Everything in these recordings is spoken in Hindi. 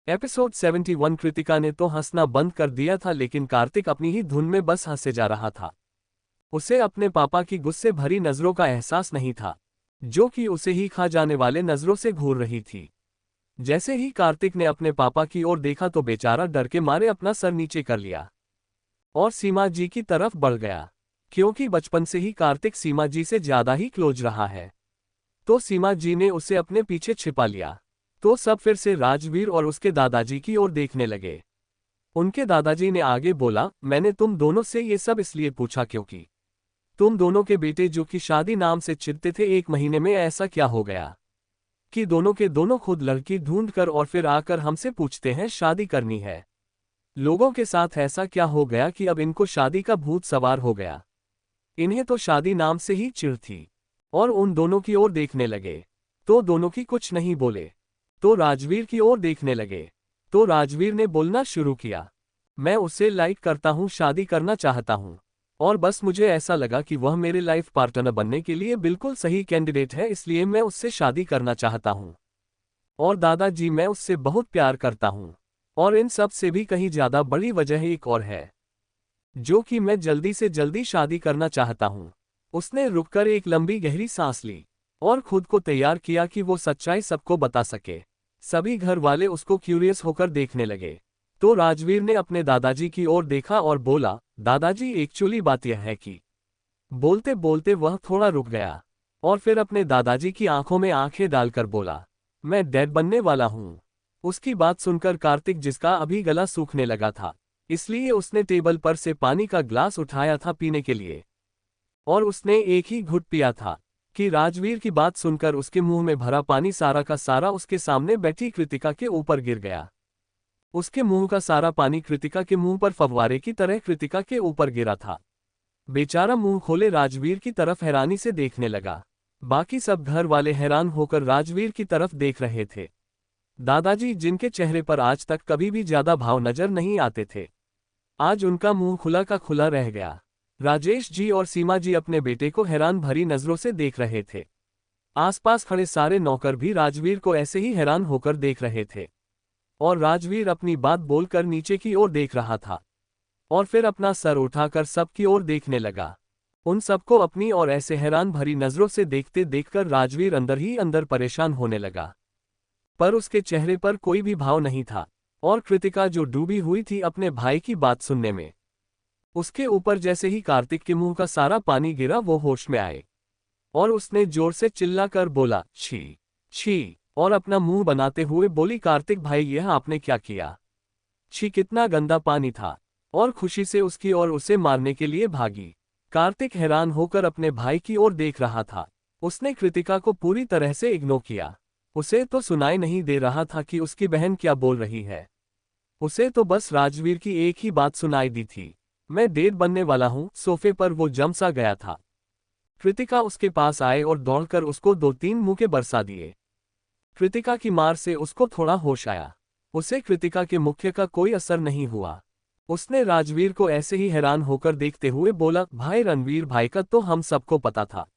एपिसोड 71। कृतिका ने तो हंसना बंद कर दिया था, लेकिन कार्तिक अपनी ही धुन में बस हंसे जा रहा था। उसे अपने पापा की गुस्से भरी नजरों का एहसास नहीं था, जो कि उसे ही खा जाने वाले नजरों से घूर रही थी। जैसे ही कार्तिक ने अपने पापा की ओर देखा तो बेचारा डर के मारे अपना सर नीचे कर लिया और सीमा जी की तरफ बढ़ गया। क्योंकि बचपन से ही कार्तिक सीमा जी से ज्यादा ही क्लोज रहा है, तो सीमा जी ने उसे अपने पीछे छिपा लिया। तो सब फिर से राजवीर और उसके दादाजी की ओर देखने लगे। उनके दादाजी ने आगे बोला, मैंने तुम दोनों से ये सब इसलिए पूछा क्योंकि तुम दोनों के बेटे जो कि शादी नाम से चिढ़ते थे, 1 महीने में ऐसा क्या हो गया कि दोनों के दोनों खुद लड़की ढूंढ कर और फिर आकर हमसे पूछते हैं शादी करनी है। लोगों के साथ ऐसा क्या हो गया कि अब इनको शादी का भूत सवार हो गया। इन्हें तो शादी नाम से ही चिढ़ थी। और उन दोनों की ओर देखने लगे तो दोनों की कुछ नहीं बोले, तो राजवीर की ओर देखने लगे तो राजवीर ने बोलना शुरू किया, मैं उसे लाइक करता हूँ, शादी करना चाहता हूँ, और बस मुझे ऐसा लगा कि वह मेरे लाइफ पार्टनर बनने के लिए बिल्कुल सही कैंडिडेट है, इसलिए मैं उससे शादी करना चाहता हूँ। और दादाजी, मैं उससे बहुत प्यार करता हूँ। और इन सब से भी कहीं ज्यादा बड़ी वजह एक और है, जो कि मैं जल्दी से जल्दी शादी करना चाहता हूँ। उसने रुककर एक लंबी गहरी सांस ली और खुद को तैयार किया कि वो सच्चाई सबको बता सके। सभी घर वाले उसको क्यूरियस होकर देखने लगे। तो राजवीर ने अपने दादाजी की ओर देखा और बोला, दादाजी एक्चुअली बात यह है कि। बोलते बोलते वह थोड़ा रुक गया और फिर अपने दादाजी की आंखों में आंखें डालकर बोला, मैं डैड बनने वाला हूँ। उसकी बात सुनकर कार्तिक, जिसका अभी गला सूखने लगा था, इसलिए उसने टेबल पर से पानी का ग्लास उठाया था पीने के लिए, और उसने एक ही घुट पिया था कि राजवीर की बात सुनकर उसके मुंह में भरा पानी सारा का सारा उसके सामने बैठी कृतिका के ऊपर गिर गया। उसके मुंह का सारा पानी कृतिका के मुंह पर फव्वारे की तरह कृतिका के ऊपर गिरा था। बेचारा मुंह खोले राजवीर की तरफ हैरानी से देखने लगा। बाकी सब घर वाले हैरान होकर राजवीर की तरफ देख रहे थे। दादाजी, जिनके चेहरे पर आज तक कभी भी ज्यादा भाव नजर नहीं आते थे, आज उनका मुंह खुला का खुला रह गया। राजेश जी और सीमा जी अपने बेटे को हैरान भरी नजरों से देख रहे थे। आसपास खड़े सारे नौकर भी राजवीर को ऐसे ही हैरान होकर देख रहे थे। और राजवीर अपनी बात बोलकर नीचे की ओर देख रहा था और फिर अपना सर उठाकर सबकी ओर देखने लगा। उन सबको अपनी और ऐसे हैरान भरी नजरों से देखते देखकर राजवीर अंदर ही अंदर परेशान होने लगा। पर उसके चेहरे पर कोई भी भाव नहीं था। और कृतिका, जो डूबी हुई थी अपने भाई की बात सुनने में, उसके ऊपर जैसे ही कार्तिक के मुंह का सारा पानी गिरा वो होश में आए और उसने जोर से चिल्लाकर बोला, छी छी, और अपना मुंह बनाते हुए बोली, कार्तिक भाई, यह आपने क्या किया? छी, कितना गंदा पानी था। और खुशी से उसकी और उसे मारने के लिए भागी। कार्तिक हैरान होकर अपने भाई की ओर देख रहा था। उसने कृतिका को पूरी तरह से इग्नोर किया। उसे तो सुनाई नहीं दे रहा था कि उसकी बहन क्या बोल रही है। उसे तो बस राजवीर की एक ही बात सुनाई दी थी, मैं डेड बनने वाला हूं। सोफे पर वो जम सा गया था। कृतिका उसके पास आए और दौड़कर उसको 2-3 मुक्के बरसा दिए। कृतिका की मार से उसको थोड़ा होश आया। उसे कृतिका के मुक्के का कोई असर नहीं हुआ। उसने राजवीर को ऐसे ही हैरान होकर देखते हुए बोला, भाई रणवीर भाई का तो हम सबको पता था।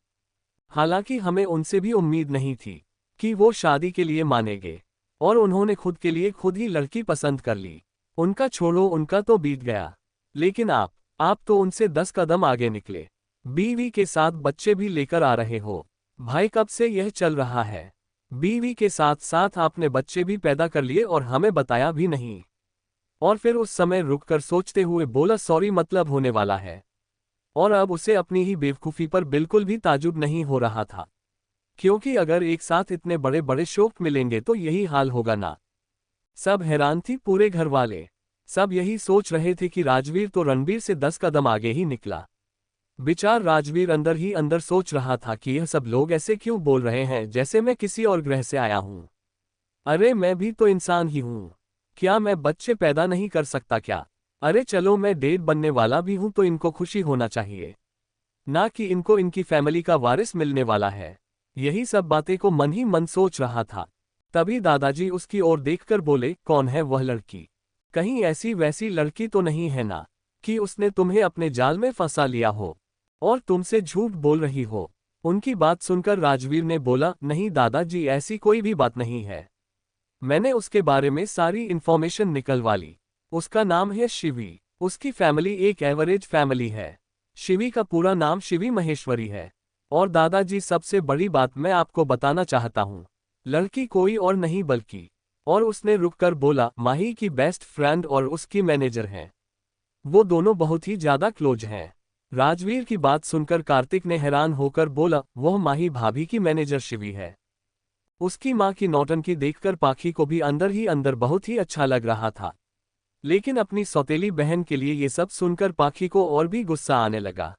हालांकि हमें उनसे भी उम्मीद नहीं थी कि वो शादी के लिए मानेंगे, और उन्होंने खुद के लिए खुद ही लड़की पसंद कर ली। उनका छोड़ो, उनका तो बीत गया, लेकिन आप तो उनसे 10 कदम आगे निकले। बीवी के साथ बच्चे भी लेकर आ रहे हो। भाई, कब से यह चल रहा है? बीवी के साथ साथ आपने बच्चे भी पैदा कर लिए और हमें बताया भी नहीं। और फिर उस समय रुककर सोचते हुए बोला, सॉरी, मतलब होने वाला है। और अब उसे अपनी ही बेवकूफ़ी पर बिल्कुल भी ताजुब नहीं हो रहा था, क्योंकि अगर एक साथ इतने बड़े बड़े शौक मिलेंगे तो यही हाल होगा ना। सब हैरान थी, पूरे घर वाले सब यही सोच रहे थे कि राजवीर तो रणबीर से 10 कदम आगे ही निकला। विचार राजवीर अंदर ही अंदर सोच रहा था कि यह सब लोग ऐसे क्यों बोल रहे हैं जैसे मैं किसी और ग्रह से आया हूं। अरे मैं भी तो इंसान ही हूं, क्या मैं बच्चे पैदा नहीं कर सकता क्या? अरे चलो, मैं डेड बनने वाला भी हूं तो इनको खुशी होना चाहिए, ना कि इनको इनकी फैमिली का वारिस मिलने वाला है। यही सब बातें को मन ही मन सोच रहा था। तभी दादाजी उसकी ओर देखकर बोले, कौन है वह लड़की? कहीं ऐसी वैसी लड़की तो नहीं है ना कि उसने तुम्हें अपने जाल में फंसा लिया हो और तुमसे झूठ बोल रही हो? उनकी बात सुनकर राजवीर ने बोला, नहीं दादाजी, ऐसी कोई भी बात नहीं है। मैंने उसके बारे में सारी इन्फॉर्मेशन निकलवा ली। उसका नाम है शिवी। उसकी फैमिली एक एवरेज फैमिली है। शिवी का पूरा नाम शिवी महेश्वरी है। और दादाजी, सबसे बड़ी बात मैं आपको बताना चाहता हूँ, लड़की कोई और नहीं बल्कि, और उसने रुककर बोला, माही की बेस्ट फ्रेंड और उसकी मैनेजर हैं। वो दोनों बहुत ही ज्यादा क्लोज हैं। राजवीर की बात सुनकर कार्तिक ने हैरान होकर बोला, वह माही भाभी की मैनेजर शिवी है। उसकी माँ की नौटंकी देखकर पाखी को भी अंदर ही अंदर बहुत ही अच्छा लग रहा था। लेकिन अपनी सौतेली बहन के लिए ये सब सुनकर पाखी को और भी गुस्सा आने लगा।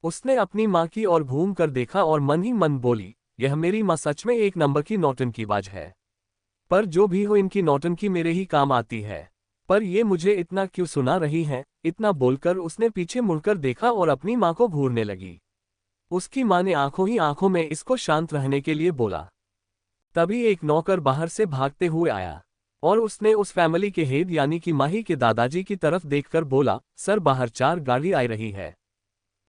उसने अपनी माँ की ओर घूम कर देखा और मन ही मन बोली, यह मेरी माँ सच में एक नंबर की नौटंकीबाज है। पर जो भी हो, इनकी नौटंकी मेरे ही काम आती है। पर ये मुझे इतना क्यों सुना रही हैं? इतना बोलकर उसने पीछे मुड़कर देखा और अपनी माँ को घूरने लगी। उसकी माँ ने आंखों ही आंखों में इसको शांत रहने के लिए बोला। तभी एक नौकर बाहर से भागते हुए आया और उसने उस फैमिली के हेड यानी कि माही के दादाजी की तरफ देखकर बोला, सर बाहर 4 गाड़ी आ रही है।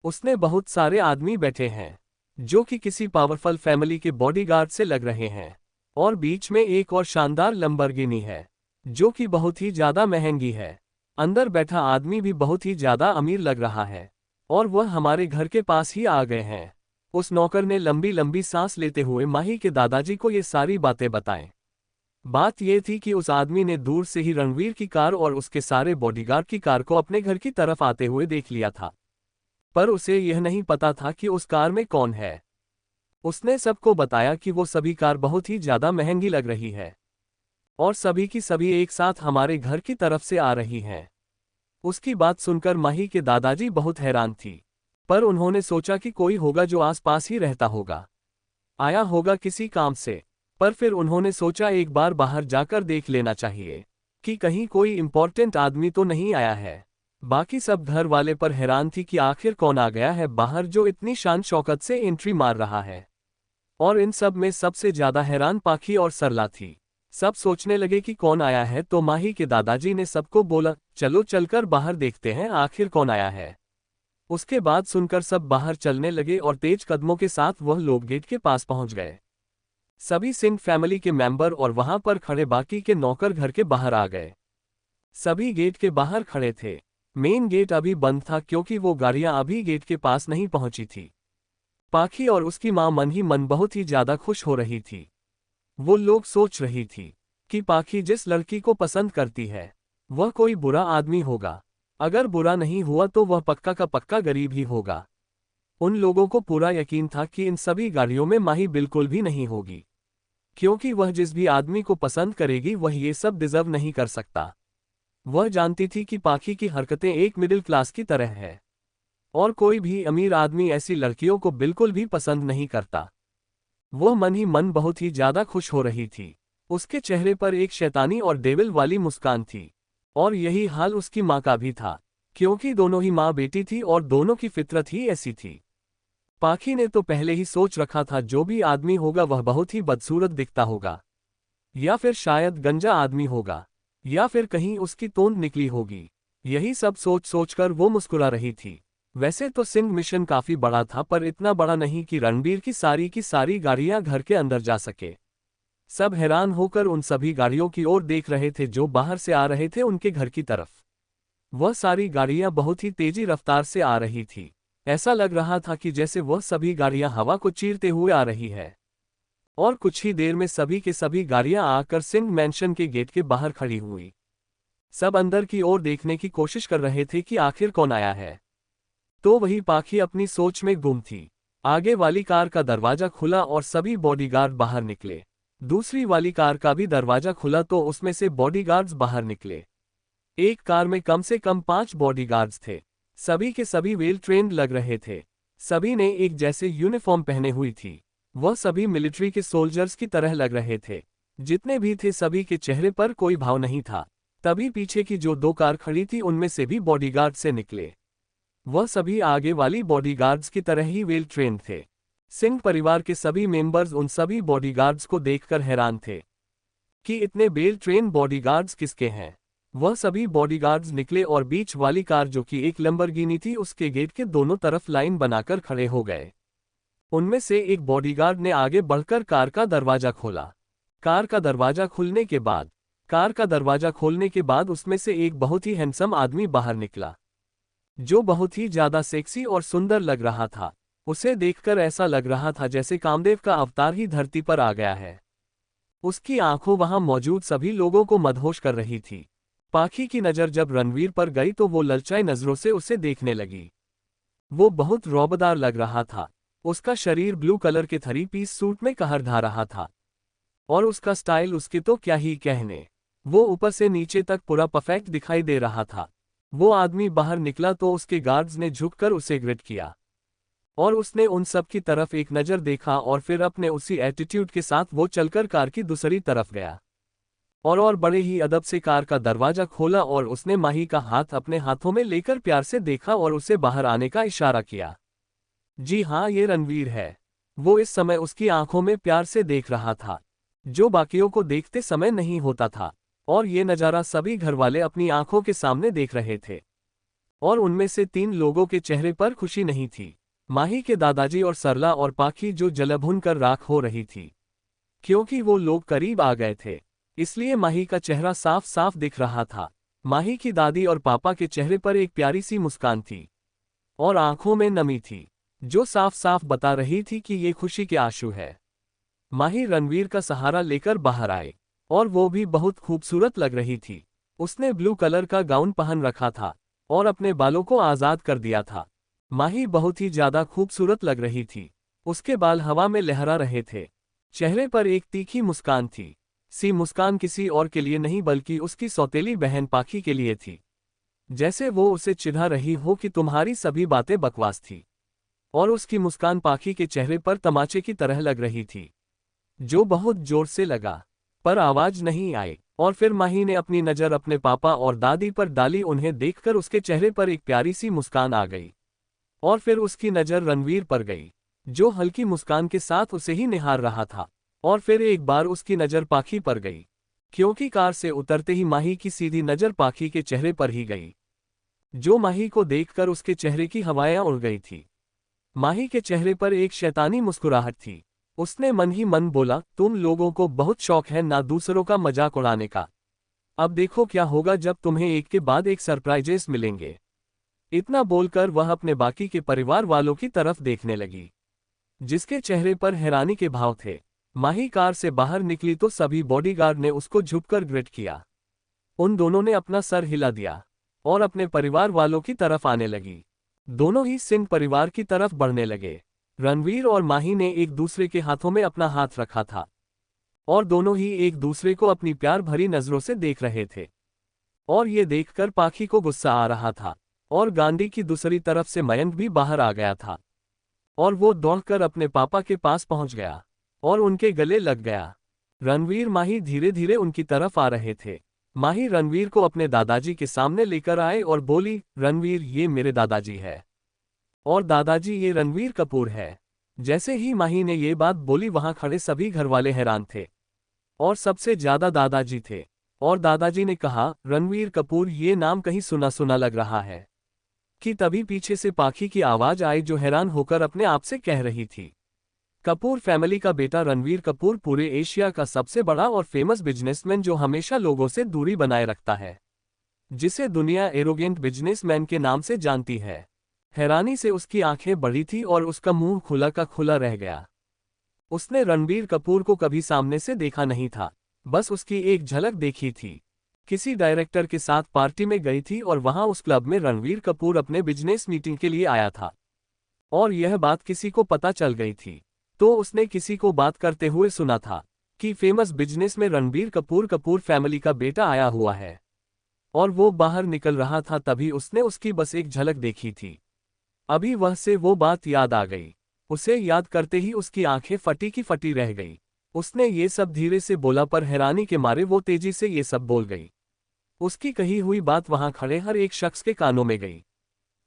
उसने बहुत सारे आदमी बैठे हैं जो कि किसी पावरफुल फैमिली के बॉडीगार्ड से लग रहे हैं, और बीच में एक और शानदार लंबरगिनी है जो कि बहुत ही ज्यादा महंगी है। अंदर बैठा आदमी भी बहुत ही ज्यादा अमीर लग रहा है और वह हमारे घर के पास ही आ गए हैं। उस नौकर ने लंबी लंबी सांस लेते हुए माही के दादाजी को ये सारी बातें बताएं। बात यह थी कि उस आदमी ने दूर से ही रणवीर की कार और उसके सारे बॉडीगार्ड की कार को अपने घर की तरफ आते हुए देख लिया था, पर उसे यह नहीं पता था कि उस कार में कौन है। उसने सबको बताया कि वो सभी कार बहुत ही ज्यादा महंगी लग रही है और सभी की सभी एक साथ हमारे घर की तरफ से आ रही हैं। उसकी बात सुनकर माही के दादाजी बहुत हैरान थी, पर उन्होंने सोचा कि कोई होगा जो आसपास ही रहता होगा, आया होगा किसी काम से। पर फिर उन्होंने सोचा एक बार बाहर जाकर देख लेना चाहिए कि कहीं कोई इंपॉर्टेंट आदमी तो नहीं आया है। बाकी सब घर वाले पर हैरान थी कि आखिर कौन आ गया है बाहर जो इतनी शान शौकत से एंट्री मार रहा है। और इन सब में सबसे ज्यादा हैरान पाखी और सरला थी। सब सोचने लगे कि कौन आया है, तो माही के दादाजी ने सबको बोला, चलो चलकर बाहर देखते हैं आखिर कौन आया है। उसके बाद सुनकर सब बाहर चलने लगे और तेज कदमों के साथ वह लोग गेट के पास पहुंच गए। सभी सिंह फैमिली के मेंबर और वहां पर खड़े बाकी के नौकर घर के बाहर आ गए। सभी गेट के बाहर खड़े थे। मेन गेट अभी बंद था क्योंकि वो गाड़ियां अभी गेट के पास नहीं पहुंची थी। पाखी और उसकी मां मन ही मन बहुत ही ज्यादा खुश हो रही थी। वो लोग सोच रही थी कि पाखी जिस लड़की को पसंद करती है वह कोई बुरा आदमी होगा। अगर बुरा नहीं हुआ तो वह पक्का का पक्का गरीब ही होगा। उन लोगों को पूरा यकीन था कि इन सभी गाड़ियों में माही बिल्कुल भी नहीं होगी, क्योंकि वह जिस भी आदमी को पसंद करेगी वह ये सब डिजर्व नहीं कर सकता। वह जानती थी कि पाखी की हरकतें एक मिडिल क्लास की तरह है और कोई भी अमीर आदमी ऐसी लड़कियों को बिल्कुल भी पसंद नहीं करता। वह मन ही मन बहुत ही ज्यादा खुश हो रही थी। उसके चेहरे पर एक शैतानी और डेविल वाली मुस्कान थी, और यही हाल उसकी माँ का भी था, क्योंकि दोनों ही माँ बेटी थी और दोनों की फितरत ही ऐसी थी। पाखी ने तो पहले ही सोच रखा था जो भी आदमी होगा वह बहुत ही बदसूरत दिखता होगा, या फिर शायद गंजा आदमी होगा, या फिर कहीं उसकी तोंद निकली होगी। यही सब सोच सोचकर वो मुस्कुरा रही थी। वैसे तो सिंह मिशन काफी बड़ा था, पर इतना बड़ा नहीं कि रणबीर की सारी गाड़ियां घर के अंदर जा सके। सब हैरान होकर उन सभी गाड़ियों की ओर देख रहे थे जो बाहर से आ रहे थे उनके घर की तरफ। वह सारी गाड़ियां बहुत ही तेजी रफ्तार से आ रही थी। ऐसा लग रहा था कि जैसे वह सभी गाड़ियां हवा को चीरते हुए आ रही है। और कुछ ही देर में सभी के सभी गाड़ियां आकर सिंह मैंशन के गेट के बाहर खड़ी हुई। सब अंदर की ओर देखने की कोशिश कर रहे थे कि आखिर कौन आया है। तो वही पाखी अपनी सोच में गुम थी। आगे वाली कार का दरवाजा खुला और सभी बॉडीगार्ड बाहर निकले। दूसरी वाली कार का भी दरवाजा खुला तो उसमें से बॉडीगार्ड्स बाहर निकले। एक कार में कम से कम 5 बॉडीगार्ड्स थे। सभी के सभी वेल ट्रेंड लग रहे थे। सभी ने एक जैसे यूनिफॉर्म पहने हुई थी। वह सभी मिलिट्री के सोल्जर्स की तरह लग रहे थे। जितने भी थे सभी के चेहरे पर कोई भाव नहीं था। तभी पीछे की जो 2 कार खड़ी थी उनमें से भी बॉडीगार्ड से निकले। वह सभी आगे वाली बॉडीगार्ड्स की तरह ही वेल ट्रेंड थे। सिंह परिवार के सभी मेंबर्स उन सभी बॉडीगार्ड्स को देखकर हैरान थे कि इतने वेल ट्रेन बॉडीगार्ड्स किसके हैं। वह सभी बॉडीगार्ड्स निकले और बीच वाली कार जो कि एक लंबरगिनी थी उसके गेट के दोनों तरफ लाइन बनाकर खड़े हो गए। उनमें से एक बॉडीगार्ड ने आगे बढ़कर कार का दरवाजा खोला कार का दरवाजा खोलने के बाद उसमें से एक बहुत ही हैंडसम आदमी बाहर निकला, जो बहुत ही ज्यादा सेक्सी और सुंदर लग रहा था। उसे देखकर ऐसा लग रहा था जैसे कामदेव का अवतार ही धरती पर आ गया है। उसकी आंखों वहां मौजूद सभी लोगों को मदहोश कर रही थी। पाखी की नजर जब रणवीर पर गई तो वो ललचाई नजरों से उसे देखने लगी। वो बहुत रौबदार लग रहा था। उसका शरीर ब्लू कलर के 3 पीस सूट में कहर ढा रहा था, और उसका स्टाइल उसके तो क्या ही कहने। वो ऊपर से नीचे तक पूरा परफेक्ट दिखाई दे रहा था। वो आदमी बाहर निकला तो उसके गार्ड्स ने झुककर उसे ग्रिट किया, और उसने उन सब की तरफ एक नज़र देखा और फिर अपने उसी एटीट्यूड के साथ वो चलकर कार की दूसरी तरफ गया और बड़े ही अदब से कार का दरवाजा खोला और उसने माही का हाथ अपने हाथों में लेकर प्यार से देखा और उसे बाहर आने का इशारा किया। जी हाँ, ये रणवीर है। वो इस समय उसकी आंखों में प्यार से देख रहा था, जो बाकियों को देखते समय नहीं होता था। और ये नज़ारा सभी घरवाले अपनी आंखों के सामने देख रहे थे, और उनमें से 3 लोगों के चेहरे पर खुशी नहीं थी। माही के दादाजी और सरला और पाखी जो जलभुन कर राख हो रही थी। क्योंकि वो लोग करीब आ गए थे, इसलिए माही का चेहरा साफ साफ दिख रहा था। माही की दादी और पापा के चेहरे पर एक प्यारी सी मुस्कान थी और आंखों में नमी थी, जो साफ साफ बता रही थी कि ये खुशी के आंसू है। माही रणवीर का सहारा लेकर बाहर आए, और वो भी बहुत खूबसूरत लग रही थी। उसने ब्लू कलर का गाउन पहन रखा था और अपने बालों को आज़ाद कर दिया था। माही बहुत ही ज्यादा खूबसूरत लग रही थी। उसके बाल हवा में लहरा रहे थे। चेहरे पर एक तीखी मुस्कान थी। सी मुस्कान किसी और के लिए नहीं बल्कि उसकी सौतेली बहन पाखी के लिए थी। जैसे वो उसे चिढ़ा रही हो कि तुम्हारी सभी बातें बकवास थी। और उसकी मुस्कान पाखी के चेहरे पर तमाचे की तरह लग रही थी, जो बहुत जोर से लगा, पर आवाज नहीं आई। और फिर माही ने अपनी नज़र अपने पापा और दादी पर डाली। उन्हें देखकर उसके चेहरे पर एक प्यारी सी मुस्कान आ गई, और फिर उसकी नज़र रणवीर पर गई, जो हल्की मुस्कान के साथ उसे ही निहार रहा था। और फिर एक बार उसकी नज़र पाखी पर गई, क्योंकि कार से उतरते ही माही की सीधी नज़र पाखी के चेहरे पर ही गई, जो माही को देखकर उसके चेहरे की हवाएं उड़ गई थी। माही के चेहरे पर एक शैतानी मुस्कुराहट थी। उसने मन ही मन बोला, तुम लोगों को बहुत शौक है ना दूसरों का मजाक उड़ाने का। अब देखो क्या होगा जब तुम्हें एक के बाद एक सरप्राइजेस मिलेंगे। इतना बोलकर वह अपने बाकी के परिवार वालों की तरफ देखने लगी, जिसके चेहरे पर हैरानी के भाव थे। माही कार से बाहर निकली तो सभी बॉडीगार्ड ने उसको झुककर ग्रिट किया। उन दोनों ने अपना सर हिला दिया और अपने परिवार वालों की तरफ आने लगी। दोनों ही सिंह परिवार की तरफ बढ़ने लगे। रणवीर और माही ने एक दूसरे के हाथों में अपना हाथ रखा था, और दोनों ही एक दूसरे को अपनी प्यार भरी नजरों से देख रहे थे। और ये देखकर पाखी को गुस्सा आ रहा था, और गांडी की दूसरी तरफ से मयंक भी बाहर आ गया था, और वो दौड़कर अपने पापा के पास पहुंच गया और उनके गले लग गया। रणवीर माही धीरे धीरे उनकी तरफ आ रहे थे। माही रणवीर को अपने दादाजी के सामने लेकर आए और बोली, रणवीर ये मेरे दादाजी है, और दादाजी ये रणवीर कपूर है। जैसे ही माही ने ये बात बोली वहां खड़े सभी घरवाले हैरान थे, और सबसे ज्यादा दादाजी थे। और दादाजी ने कहा, रणवीर कपूर ये नाम कहीं सुना सुना लग रहा है। कि तभी पीछे से पाखी की आवाज आई, जो हैरान होकर अपने आप से कह रही थी, कपूर फैमिली का बेटा रणवीर कपूर पूरे एशिया का सबसे बड़ा और फेमस बिजनेसमैन, जो हमेशा लोगों से दूरी बनाए रखता है, जिसे दुनिया एरोगेंट बिजनेसमैन के नाम से जानती है। हैरानी से उसकी आंखें बड़ी थी और उसका मुंह खुला का खुला रह गया। उसने रणबीर कपूर को कभी सामने से देखा नहीं था, बस उसकी एक झलक देखी थी। किसी डायरेक्टर के साथ पार्टी में गई थी और वहां उस क्लब में रणबीर कपूर अपने बिजनेस मीटिंग के लिए आया था, और यह बात किसी को पता चल गई थी। तो उसने किसी को बात करते हुए सुना था कि फेमस बिजनेस में रणबीर कपूर कपूर फैमिली का बेटा आया हुआ है, और वो बाहर निकल रहा था। तभी उसने उसकी बस एक झलक देखी थी। अभी वह से वो बात याद आ गई। उसे याद करते ही उसकी आंखें फटी की फटी रह गई। उसने ये सब धीरे से बोला, पर हैरानी के मारे वो तेजी से ये सब बोल गई। उसकी कही हुई बात वहां खड़े हर एक शख्स के कानों में गई,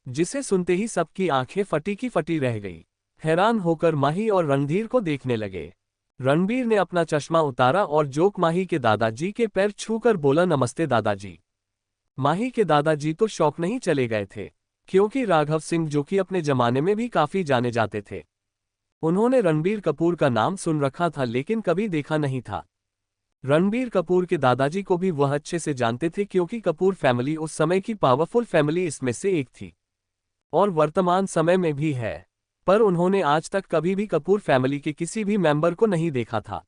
जिसे सुनते ही सबकी आंखें फटी की फटी रह गई। हैरान होकर माही और रणधीर को देखने लगे। रणबीर ने अपना चश्मा उतारा और जोक माही के दादाजी के पैर छूकर बोला, नमस्ते दादाजी। माही के दादाजी तो शौक नहीं चले गए थे, क्योंकि राघव सिंह, जो कि अपने जमाने में भी काफी जाने जाते थे, उन्होंने रणबीर कपूर का नाम सुन रखा था लेकिन कभी देखा नहीं था। रणबीर कपूर के दादाजी को भी वह अच्छे से जानते थे क्योंकि कपूर फैमिली उस समय की पावरफुल फैमिली इसमें से एक थी और वर्तमान समय में भी है। पर उन्होंने आज तक कभी भी कपूर फैमिली के किसी भी मेंबर को नहीं देखा था।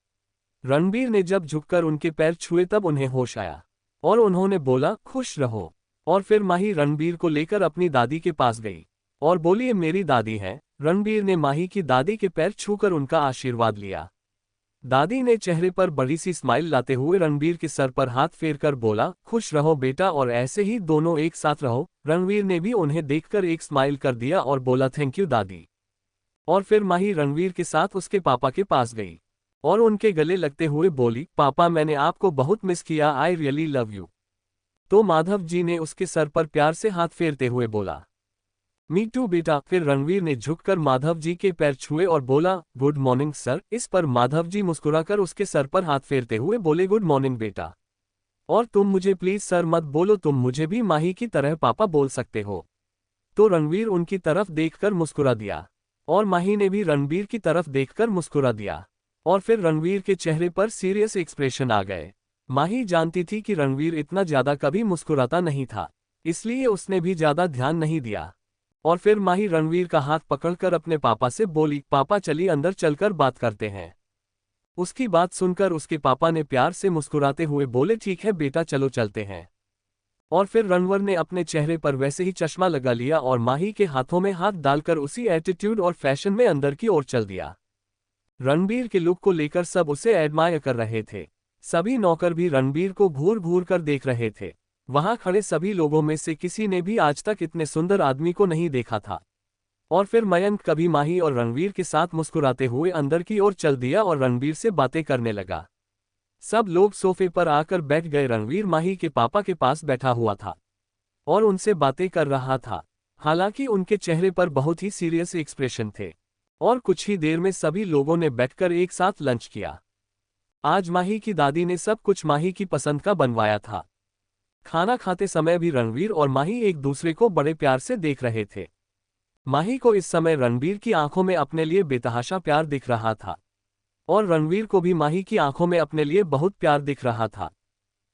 रणबीर ने जब झुककर उनके पैर छुए तब उन्हें होश आया और उन्होंने बोला खुश रहो। और फिर माही रणबीर को लेकर अपनी दादी के पास गई और बोली ये मेरी दादी है। रणबीर ने माही की दादी के पैर छूकर उनका आशीर्वाद लिया। दादी ने चेहरे पर बड़ी सी स्माइल लाते हुए रणबीर के सर पर हाथ फेरकर बोला खुश रहो बेटा और ऐसे ही दोनों एक साथ रहो। रणबीर ने भी उन्हें देखकर एक स्माइल कर दिया और बोला थैंक यू दादी। और फिर माही रणबीर के साथ उसके पापा के पास गई और उनके गले लगते हुए बोली पापा मैंने आपको बहुत मिस किया, आई रियली लव यू। तो माधव जी ने उसके सर पर प्यार से हाथ फेरते हुए बोला मी टू बेटा। फिर रणवीर ने झुककर माधव जी के पैर छुए और बोला गुड मॉर्निंग सर। इस पर माधव जी मुस्कुराकर उसके सर पर हाथ फेरते हुए बोले गुड मॉर्निंग बेटा। और तुम मुझे प्लीज सर मत बोलो, तुम मुझे भी माही की तरह पापा बोल सकते हो। तो रणवीर उनकी तरफ देखकर मुस्कुरा दिया और माही ने भी रणबीर की तरफ देखकर मुस्कुरा दिया और फिर रणवीर के चेहरे पर सीरियस एक्सप्रेशन आ गए। माही जानती थी कि रणवीर इतना ज्यादा कभी मुस्कुराता नहीं था, इसलिए उसने भी ज्यादा ध्यान नहीं दिया। और फिर माही रणवीर का हाथ पकड़कर अपने पापा से बोली पापा चलिए अंदर चलकर बात करते हैं। उसकी बात सुनकर उसके पापा ने प्यार से मुस्कुराते हुए बोले ठीक है बेटा चलो चलते हैं। और फिर रणवीर ने अपने चेहरे पर वैसे ही चश्मा लगा लिया और माही के हाथों में हाथ डालकर उसी एटीट्यूड और फैशन में अंदर की ओर चल दिया। रणबीर के लुक को लेकर सब उसे एडमायर कर रहे थे। सभी नौकर भी रणबीर को घूर घूर कर देख रहे थे। वहां खड़े सभी लोगों में से किसी ने भी आज तक इतने सुंदर आदमी को नहीं देखा था। और फिर मयंक कभी माही और रणबीर के साथ मुस्कुराते हुए अंदर की ओर चल दिया और रणबीर से बातें करने लगा। सब लोग सोफे पर आकर बैठ गए। रणबीर माही के पापा के पास बैठा हुआ था और उनसे बातें कर रहा था। हालांकि उनके चेहरे पर बहुत ही सीरियस एक्सप्रेशन थे। और कुछ ही देर में सभी लोगों ने बैठकर एक साथ लंच किया। आज माही की दादी ने सब कुछ माही की पसंद का बनवाया था। खाना खाते समय भी रणबीर और माही एक दूसरे को बड़े प्यार से देख रहे थे। माही को इस समय रणबीर की आंखों में अपने लिए बेतहाशा प्यार दिख रहा था और रणबीर को भी माही की आंखों में अपने लिए बहुत प्यार दिख रहा था।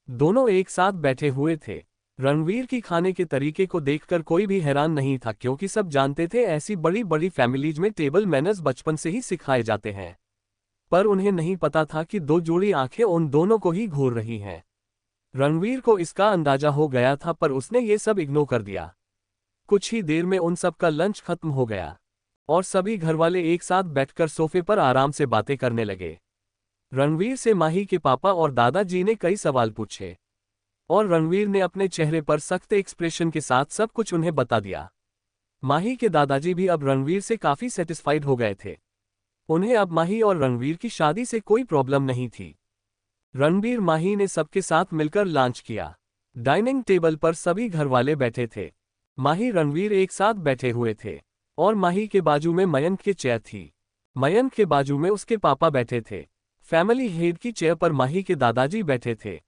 दोनों एक साथ बैठे हुए थे। रणबीर की खाने के तरीके को देखकर कोई भी हैरान नहीं था क्योंकि सब जानते थे ऐसी बड़ी बड़ी फैमिलीज में टेबल मैनर्स बचपन से ही सिखाए जाते हैं। पर उन्हें नहीं पता था कि दो जोड़ी आंखें उन दोनों को ही घूर रही हैं। रणबीर को इसका अंदाजा हो गया था पर उसने ये सब इग्नोर कर दिया। कुछ ही देर में उन सब का लंच खत्म हो गया और सभी घरवाले एक साथ बैठकर सोफे पर आराम से बातें करने लगे। रणबीर से माही के पापा और दादाजी ने कई सवाल पूछे और रणबीर ने अपने चेहरे पर सख्त एक्सप्रेशन के साथ सब कुछ उन्हें बता दिया। माही के दादाजी भी अब रणबीर से काफी सेटिस्फाइड हो गए थे। उन्हें अब माही और रणबीर की शादी से कोई प्रॉब्लम नहीं थी। रणबीर माही ने सबके साथ मिलकर लंच किया। डाइनिंग टेबल पर सभी घरवाले बैठे थे। माही रणबीर एक साथ बैठे हुए थे और माही के बाजू में मयंक की चेयर थी। मयंक के बाजू में उसके पापा बैठे थे। फैमिली हेड की चेयर पर माही के दादाजी बैठे थे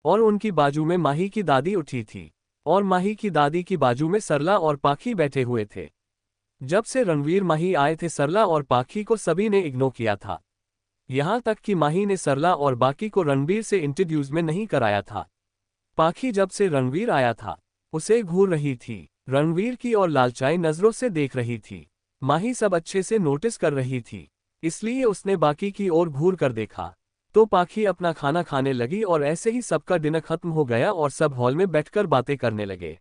और उनकी बाजू में माही की दादी उठी थी और माही की दादी की बाजू में सरला और पाखी बैठे हुए थे। जब से रणबीर माही आए थे सरला और पाखी को सभी ने इग्नोर किया था। यहां तक कि माही ने सरला और बाकी को रणबीर से इंट्रोड्यूस में नहीं कराया था। पाखी जब से रणबीर आया था उसे घूर रही थी, रणबीर की और लालचाई नजरों से देख रही थी। माही सब अच्छे से नोटिस कर रही थी, इसलिए उसने बाकी की ओर घूर कर देखा। तो पाखी अपना खाना खाने लगी और ऐसे ही सबका डिनर खत्म हो गया और सब हॉल में बैठकर बातें करने लगे।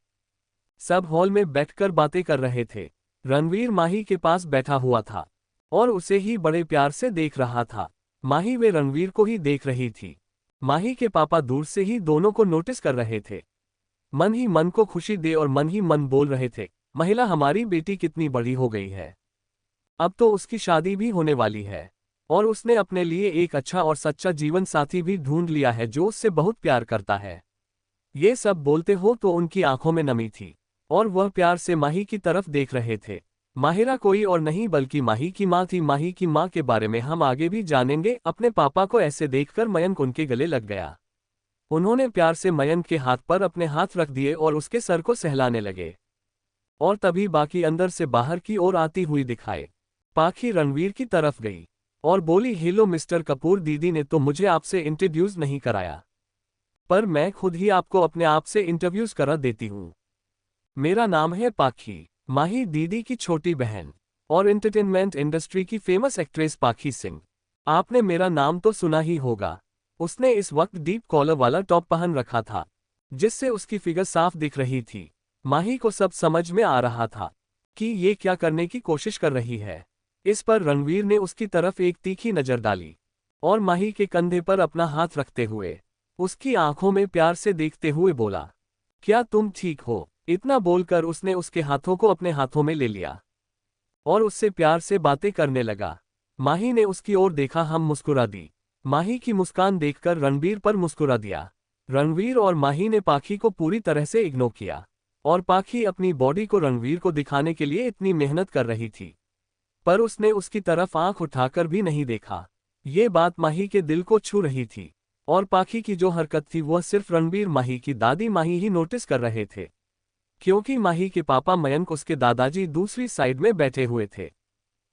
सब हॉल में बैठकर बातें कर रहे थे। रणबीर माही के पास बैठा हुआ था और उसे ही बड़े प्यार से देख रहा था। माही वे रणबीर को ही देख रही थी। माही के पापा दूर से ही दोनों को नोटिस कर रहे थे। मन ही मन को खुशी दे और मन ही मन बोल रहे थे महिला हमारी बेटी कितनी बड़ी हो गई है, अब तो उसकी शादी भी होने वाली है और उसने अपने लिए एक अच्छा और सच्चा जीवन साथी भी ढूंढ लिया है जो उससे बहुत प्यार करता है। ये सब बोलते हो तो उनकी आंखों में नमी थी और वह प्यार से माही की तरफ देख रहे थे। माहिरा कोई और नहीं बल्कि माही की माँ थी। माही की माँ के बारे में हम आगे भी जानेंगे। अपने पापा को ऐसे देखकर मयंक उनके गले लग गया। उन्होंने प्यार से मयंक के हाथ पर अपने हाथ रख दिए और उसके सर को सहलाने लगे। और तभी बाकी अंदर से बाहर की ओर आती हुई दिखाए। पाखी रणबीर की तरफ गई और बोली, हेलो मिस्टर कपूर, दीदी ने तो मुझे आपसे इंट्रोड्यूस नहीं कराया, पर मैं खुद ही आपको अपने आप से इंटरव्यूज करा देती हूँ। मेरा नाम है पाखी, माही दीदी की छोटी बहन और एंटरटेनमेंट इंडस्ट्री की फेमस एक्ट्रेस पाखी सिंह। आपने मेरा नाम तो सुना ही होगा। उसने इस वक्त डीप कॉलर वाला टॉप पहन रखा था, जिससे उसकी फिगर साफ दिख रही थी। माही को सब समझ में आ रहा था कि ये क्या करने की कोशिश कर रही है। इस पर रणवीर ने उसकी तरफ एक तीखी नजर डाली और माही के कंधे पर अपना हाथ रखते हुए उसकी आंखों में प्यार से देखते हुए बोला, क्या तुम ठीक हो? इतना बोलकर उसने उसके हाथों को अपने हाथों में ले लिया और उससे प्यार से बातें करने लगा। माही ने उसकी ओर देखा, हम मुस्कुरा दी। माही की मुस्कान देखकर रणवीर पर मुस्कुरा दिया। रणवीर और माही ने पाखी को पूरी तरह से इग्नोर किया और पाखी अपनी बॉडी को रणवीर को दिखाने के लिए इतनी मेहनत कर रही थी, पर उसने उसकी तरफ आंख उठाकर भी नहीं देखा। ये बात माही के दिल को छू रही थी और पाखी की जो हरकत थी वह सिर्फ रणवीर, माही की दादी माही ही नोटिस कर रहे थे, क्योंकि माही के पापा मयंक उसके दादाजी दूसरी साइड में बैठे हुए थे,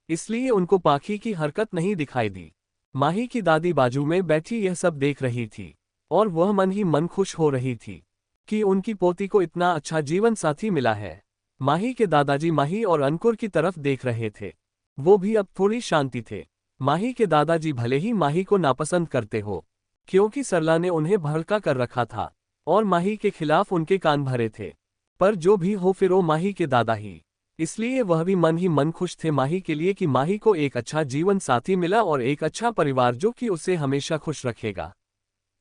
इसलिए उनको पाखी की हरकत नहीं दिखाई दी। माही की दादी बाजू में बैठी यह सब देख रही थी और वह मन ही मन खुश हो रही थी कि उनकी पोती को इतना अच्छा जीवन साथी मिला है। माही के दादाजी माही और अंकुर की तरफ देख रहे थे, वो भी अब थोड़ी शांति थे। माही के दादाजी भले ही माही को नापसंद करते हो, क्योंकि सरला ने उन्हें भड़का कर रखा था और माही के खिलाफ उनके कान भरे थे, पर जो भी हो फिर वो माही के दादा ही, इसलिए वह भी मन ही मन खुश थे माही के लिए कि माही को एक अच्छा जीवन साथी मिला और एक अच्छा परिवार जो कि उसे हमेशा खुश रखेगा।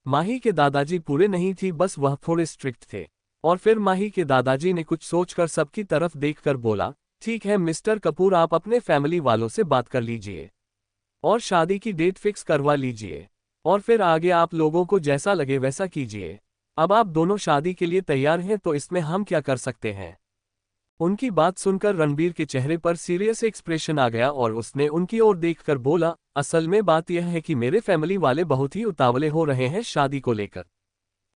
माही के दादाजी पूरे नहीं थी, बस वह थोड़े स्ट्रिक्ट थे। और फिर माही के दादाजी ने कुछ सोचकर सबकी तरफ देखकर बोला, ठीक है मिस्टर कपूर, आप अपने फैमिली वालों से बात कर लीजिए और शादी की डेट फिक्स करवा लीजिए और फिर आगे आप लोगों को जैसा लगे वैसा कीजिए। अब आप दोनों शादी के लिए तैयार हैं तो इसमें हम क्या कर सकते हैं। उनकी बात सुनकर रणबीर के चेहरे पर सीरियस एक्सप्रेशन आ गया और उसने उनकी ओर देखकर बोला, असल में बात यह है कि मेरे फैमिली वाले बहुत ही उतावले हो रहे हैं शादी को लेकर,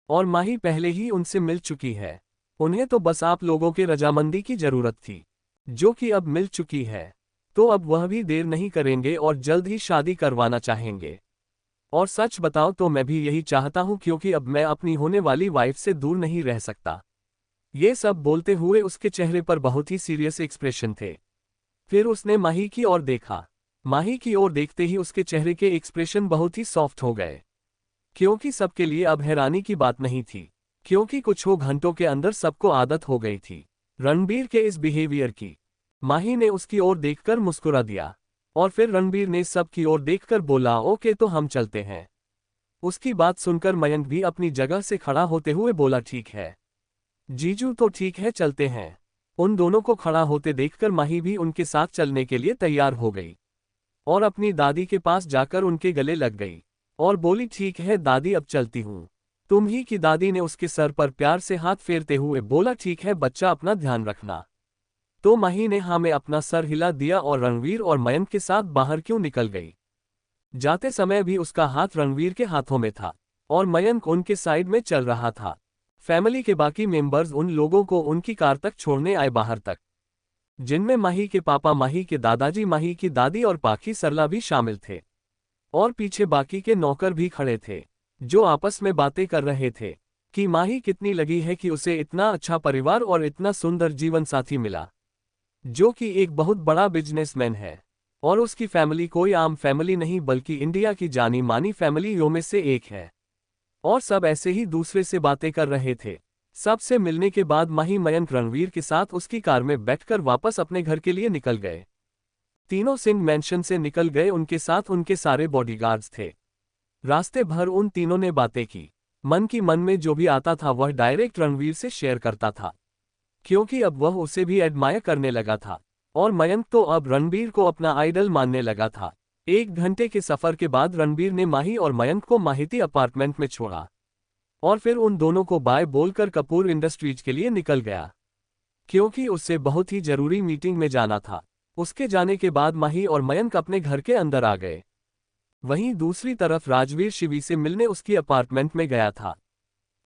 और माही पहले ही उनसे मिल चुकी है। उन्हें तो बस आप लोगों के रजामंदी की जरूरत थी, जो कि अब मिल चुकी है, तो अब वह भी देर नहीं करेंगे और जल्द ही शादी करवाना चाहेंगे। और सच बताओ तो मैं भी यही चाहता हूं, क्योंकि अब मैं अपनी होने वाली वाइफ से दूर नहीं रह सकता। ये सब बोलते हुए उसके चेहरे पर बहुत ही सीरियस एक्सप्रेशन थे। फिर उसने माही की ओर देखा। माही की ओर देखते ही उसके चेहरे के एक्सप्रेशन बहुत ही सॉफ्ट हो गए, क्योंकि सबके लिए अब हैरानी की बात नहीं थी, क्योंकि कुछ हो घंटों के अंदर सबको आदत हो गई थी रणबीर के इस बिहेवियर की। माही ने उसकी ओर देखकर मुस्कुरा दिया और फिर रणबीर ने सब की ओर देखकर बोला, ओके तो हम चलते हैं। उसकी बात सुनकर मयंक भी अपनी जगह से खड़ा होते हुए बोला, ठीक है जीजू, तो ठीक है चलते हैं। उन दोनों को खड़ा होते देखकर माही भी उनके साथ चलने के लिए तैयार हो गई और अपनी दादी के पास जाकर उनके गले लग गई और बोली, ठीक है दादी अब चलती हूँ। तुम ही की दादी ने उसके सर पर प्यार से हाथ फेरते हुए बोला, ठीक है बच्चा, अपना ध्यान रखना। तो माही ने हाँ में अपना सर हिला दिया और रणवीर और मयंक के साथ बाहर क्यों निकल गई। जाते समय भी उसका हाथ रणवीर के हाथों में था और मयंक उनके साइड में चल रहा था। फैमिली के बाकी मेंबर्स उन लोगों को उनकी कार तक छोड़ने आए बाहर तक, जिनमें माही के पापा, माही के दादाजी, माही की दादी और पाखी सरला भी शामिल थे। और पीछे बाकी के नौकर भी खड़े थे, जो आपस में बातें कर रहे थे कि माही कितनी लगी है कि उसे इतना अच्छा परिवार और इतना सुंदर जीवन साथी मिला, जो कि एक बहुत बड़ा बिजनेसमैन है और उसकी फैमिली कोई आम फैमिली नहीं बल्कि इंडिया की जानी मानी फैमिलियों में से एक है। और सब ऐसे ही दूसरे से बातें कर रहे थे। सबसे मिलने के बाद माही मयंक रणवीर के साथ उसकी कार में बैठकर वापस अपने घर के लिए निकल गए। तीनों सिंह मैंशन से निकल गए, उनके साथ उनके सारे बॉडीगार्ड्स थे। रास्ते भर उन तीनों ने बातें की। मन की मन में जो भी आता था वह डायरेक्ट रणवीर से शेयर करता था, क्योंकि अब वह उसे भी एडमायर करने लगा था और मयंक तो अब रणबीर को अपना आइडल मानने लगा था। 1 घंटे के सफर के बाद रणबीर ने माही और मयंक को माहिती अपार्टमेंट में छोड़ा और फिर उन दोनों को बाय बोलकर कपूर इंडस्ट्रीज के लिए निकल गया, क्योंकि उससे बहुत ही जरूरी मीटिंग में जाना था। उसके जाने के बाद माही और मयंक अपने घर के अंदर आ गए। वहीं दूसरी तरफ राजवीर शिवी से मिलने उसकी अपार्टमेंट में गया था